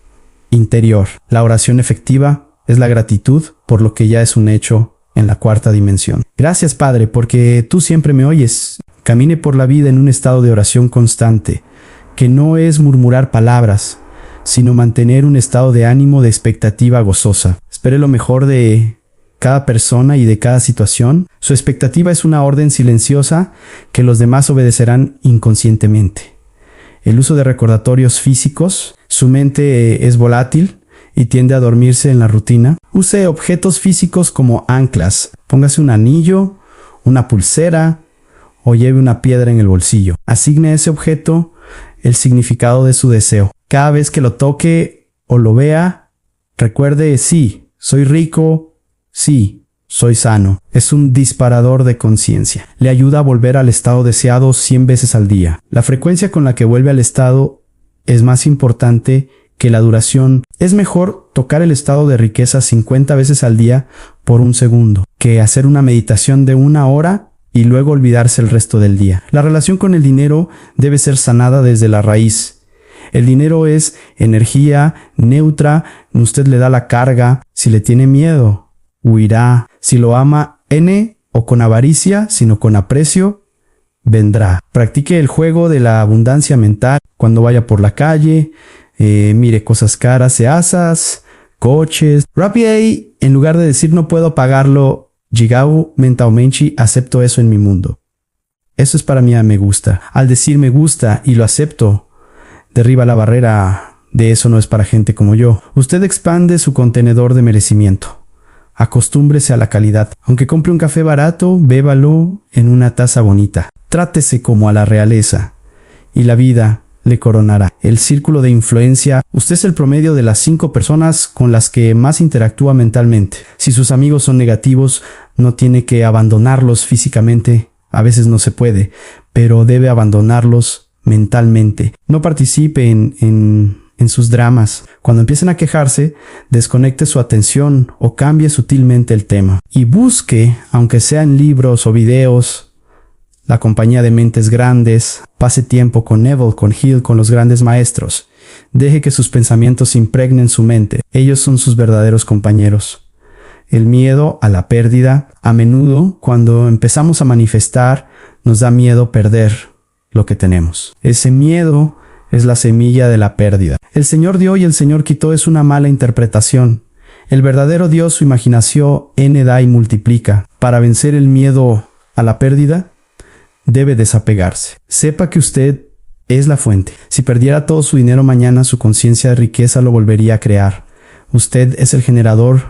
interior. La oración efectiva es la gratitud por lo que ya es un hecho en la cuarta dimensión. Gracias, Padre, porque tú siempre me oyes. Camine por la vida en un estado de oración constante, que no es murmurar palabras, sino mantener un estado de ánimo de expectativa gozosa. Espere lo mejor de cada persona y de cada situación. Su expectativa es una orden silenciosa que los demás obedecerán inconscientemente. El uso de recordatorios físicos, su mente es volátil y tiende a dormirse en la rutina. Use objetos físicos como anclas. Póngase un anillo, una pulsera o lleve una piedra en el bolsillo. Asigne a ese objeto el significado de su deseo. Cada vez que lo toque o lo vea, recuerde: sí, soy rico. Sí, soy sano. Es un disparador de conciencia. Le ayuda a volver al estado deseado 100 veces al día. La frecuencia con la que vuelve al estado es más importante que la duración. Es mejor tocar el estado de riqueza 50 veces al día por un segundo que hacer una meditación de 1 hora y luego olvidarse el resto del día. La relación con el dinero debe ser sanada desde la raíz. El dinero es energía neutra. Usted le da la carga. Si le tiene miedo, huirá. Si lo ama o con avaricia, sino con aprecio, vendrá. Practique el juego de la abundancia mental cuando vaya por la calle. Mire cosas caras, asas, coches. Rápidamente, en lugar de decir no puedo pagarlo, Jigau mentalmente acepto eso en mi mundo. Eso es para mí me gusta. Al decir me gusta y lo acepto, derriba la barrera de eso no es para gente como yo. Usted expande su contenedor de merecimiento. Acostúmbrese a la calidad. Aunque compre un café barato, bébalo en una taza bonita. Trátese como a la realeza y la vida le coronará. El círculo de influencia. Usted es el promedio de las 5 personas con las que más interactúa mentalmente. Si sus amigos son negativos, no tiene que abandonarlos físicamente. A veces no se puede, pero debe abandonarlos mentalmente. No participe en sus dramas. Cuando empiecen a quejarse, desconecte su atención o cambie sutilmente el tema. Y busque, aunque sea en libros o videos, la compañía de mentes grandes. Pase tiempo con Neville, con Hill, con los grandes maestros. Deje que sus pensamientos impregnen su mente. Ellos son sus verdaderos compañeros. El miedo a la pérdida. A menudo, cuando empezamos a manifestar, nos da miedo perder lo que tenemos. Ese miedo es la semilla de la pérdida. El Señor dio y el Señor quitó es una mala interpretación. El verdadero Dios, su imaginación, da y multiplica. Para vencer el miedo a la pérdida, debe desapegarse. Sepa que usted es la fuente. Si perdiera todo su dinero mañana, su conciencia de riqueza lo volvería a crear. Usted es el generador,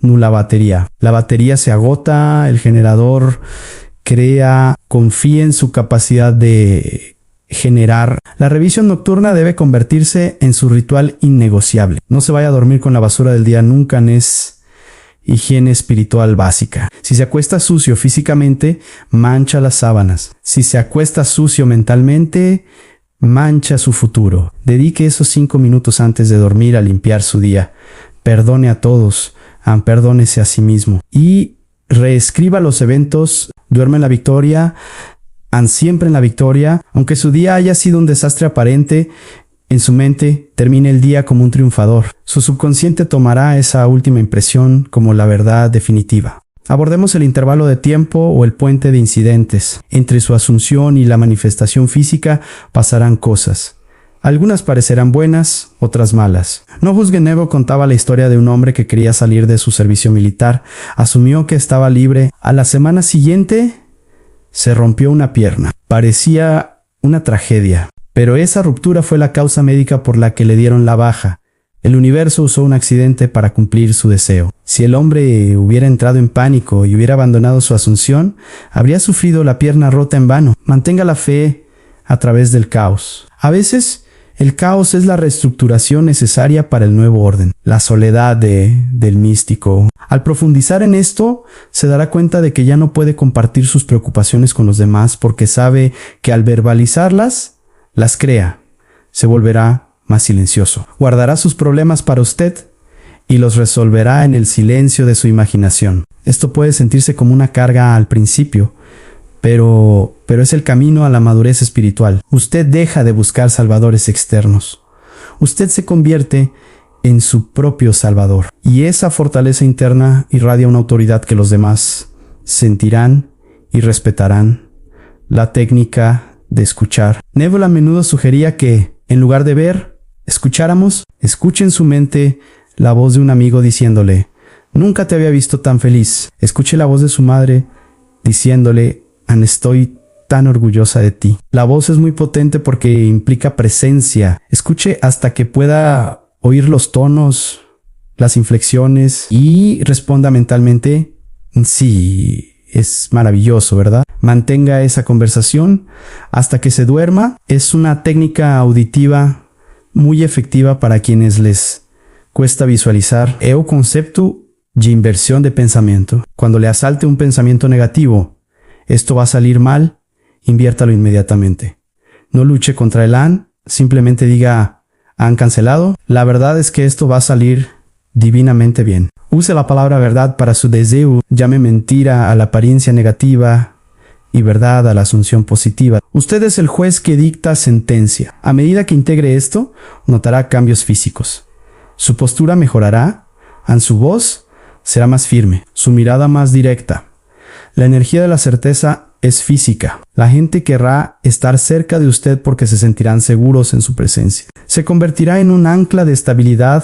no la batería. La batería se agota, el generador crea, confía en su capacidad de generar. La revisión nocturna debe convertirse en su ritual innegociable. No se vaya a dormir con la basura del día nunca, es higiene espiritual básica. Si se acuesta sucio físicamente, mancha las sábanas. Si se acuesta sucio mentalmente, mancha su futuro. Dedique esos 5 minutos antes de dormir a limpiar su día. Perdone a todos, perdónese a sí mismo. Y reescriba los eventos. Duerme en la victoria. Siempre en la victoria. Aunque su día haya sido un desastre aparente, en su mente termine el día como un triunfador. Su subconsciente tomará esa última impresión como la verdad definitiva. Abordemos el intervalo de tiempo o el puente de incidentes. Entre su asunción y la manifestación física pasarán cosas. Algunas parecerán buenas, otras malas. No juzgue. Neville contaba la historia de un hombre que quería salir de su servicio militar. Asumió que estaba libre. A la semana siguiente se rompió una pierna. Parecía una tragedia, pero esa ruptura fue la causa médica por la que le dieron la baja. El universo usó un accidente para cumplir su deseo. Si el hombre hubiera entrado en pánico y hubiera abandonado su asunción, habría sufrido la pierna rota en vano. Mantenga la fe a través del caos. A veces, el caos es la reestructuración necesaria para el nuevo orden. La soledad del místico. Al profundizar en esto, se dará cuenta de que ya no puede compartir sus preocupaciones con los demás porque sabe que al verbalizarlas, las crea. Se volverá más silencioso. Guardará sus problemas para usted y los resolverá en el silencio de su imaginación. Esto puede sentirse como una carga al principio, pero es el camino a la madurez espiritual. Usted deja de buscar salvadores externos. Usted se convierte en su propio Salvador. Y esa fortaleza interna irradia una autoridad que los demás sentirán y respetarán. La técnica de escuchar. Neville a menudo sugería que, en lugar de ver, escucháramos. Escuche en su mente la voz de un amigo diciéndole: nunca te había visto tan feliz. Escuche la voz de su madre diciéndole: Anne, estoy tan orgullosa de ti. La voz es muy potente porque implica presencia. Escuche hasta que pueda oír los tonos, las inflexiones y responda mentalmente: sí, es maravilloso, ¿verdad? Mantenga esa conversación hasta que se duerma. Es una técnica auditiva muy efectiva para quienes les cuesta visualizar. É o concepto de inversión de pensamiento. Cuando le asalte un pensamiento negativo, esto va a salir mal, inviértalo inmediatamente. No luche contra el han, simplemente diga: ¿han cancelado? La verdad es que esto va a salir divinamente bien. Use la palabra verdad para su deseo. Llame mentira a la apariencia negativa y verdad a la asunción positiva. Usted es el juez que dicta sentencia. A medida que integre esto, notará cambios físicos. Su postura mejorará, su voz será más firme, su mirada más directa. La energía de la certeza es física. La gente querrá estar cerca de usted porque se sentirán seguros en su presencia. Se convertirá en un ancla de estabilidad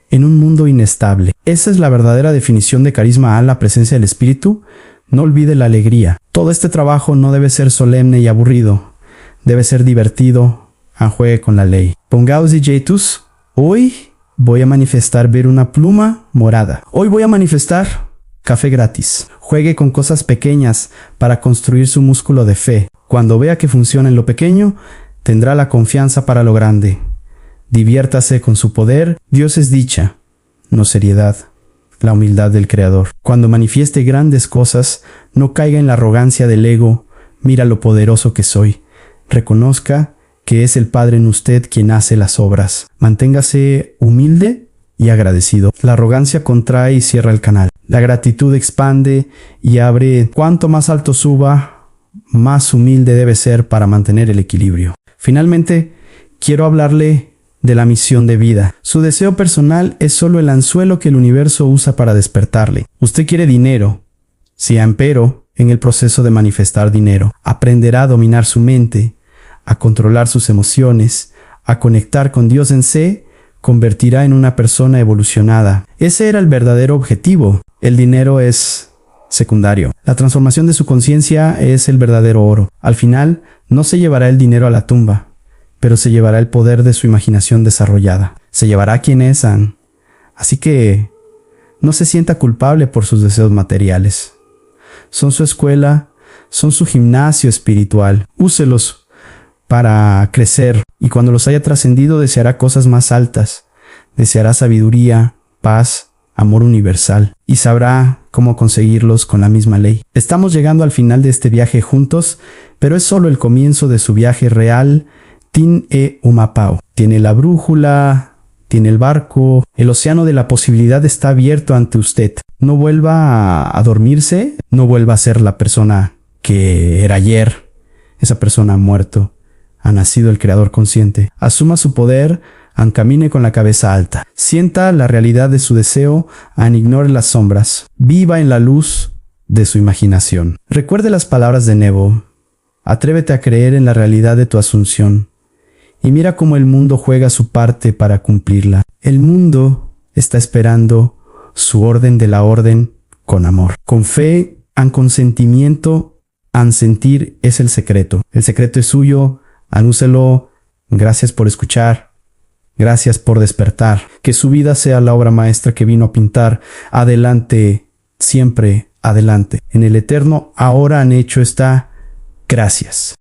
en un mundo inestable. Esa es la verdadera definición de carisma a la presencia del espíritu. No olvide la alegría. Todo este trabajo no debe ser solemne y aburrido. Debe ser divertido. Juegue con la ley. Pongaos y jeitus. Hoy voy a manifestar ver una pluma morada. Hoy voy a manifestar café gratis. Juegue con cosas pequeñas para construir su músculo de fe. Cuando vea que funciona en lo pequeño, tendrá la confianza para lo grande. Diviértase con su poder. Dios es dicha, no seriedad, la humildad del Creador. Cuando manifieste grandes cosas, no caiga en la arrogancia del ego. Mira lo poderoso que soy. Reconozca que es el Padre en usted quien hace las obras. Manténgase humilde y agradecido. La arrogancia contrae y cierra el canal. La gratitud expande y abre. Cuanto más alto suba, más humilde debe ser para mantener el equilibrio. Finalmente, quiero hablarle de la misión de vida. Su deseo personal es solo el anzuelo que el universo usa para despertarle. Usted quiere dinero. Si empero, en el proceso de manifestar dinero, aprenderá a dominar su mente, a controlar sus emociones, a conectar con Dios en sí, convertirá en una persona evolucionada. Ese era el verdadero objetivo. El dinero es secundario. La transformación de su conciencia es el verdadero oro. Al final, no se llevará el dinero a la tumba, pero se llevará el poder de su imaginación desarrollada. Se llevará quien es Anne. Así que no se sienta culpable por sus deseos materiales. Son su escuela, son su gimnasio espiritual. Úselos para crecer, y cuando los haya trascendido deseará cosas más altas. Deseará sabiduría, paz, amor universal, y sabrá cómo conseguirlos con la misma ley. Estamos llegando al final de este viaje juntos, pero es solo el comienzo de su viaje real. Tin e Umapao. Tiene la brújula, tiene el barco, el océano de la posibilidad está abierto ante usted. No vuelva a dormirse, no vuelva a ser la persona que era ayer. Esa persona ha muerto. Ha nacido el Creador consciente. Asuma su poder, camine con la cabeza alta. Sienta la realidad de su deseo, ignore las sombras. Viva en la luz de su imaginación. Recuerde las palabras de Neville. Atrévete a creer en la realidad de tu asunción. Y mira cómo el mundo juega su parte para cumplirla. El mundo está esperando su orden de la orden con amor. Con fe, con sentimiento, sentir es el secreto. El secreto es suyo, úselo. Gracias por escuchar. Gracias por despertar. Que su vida sea la obra maestra que vino a pintar. Adelante, siempre adelante. En el eterno ahora han hecho está. Gracias.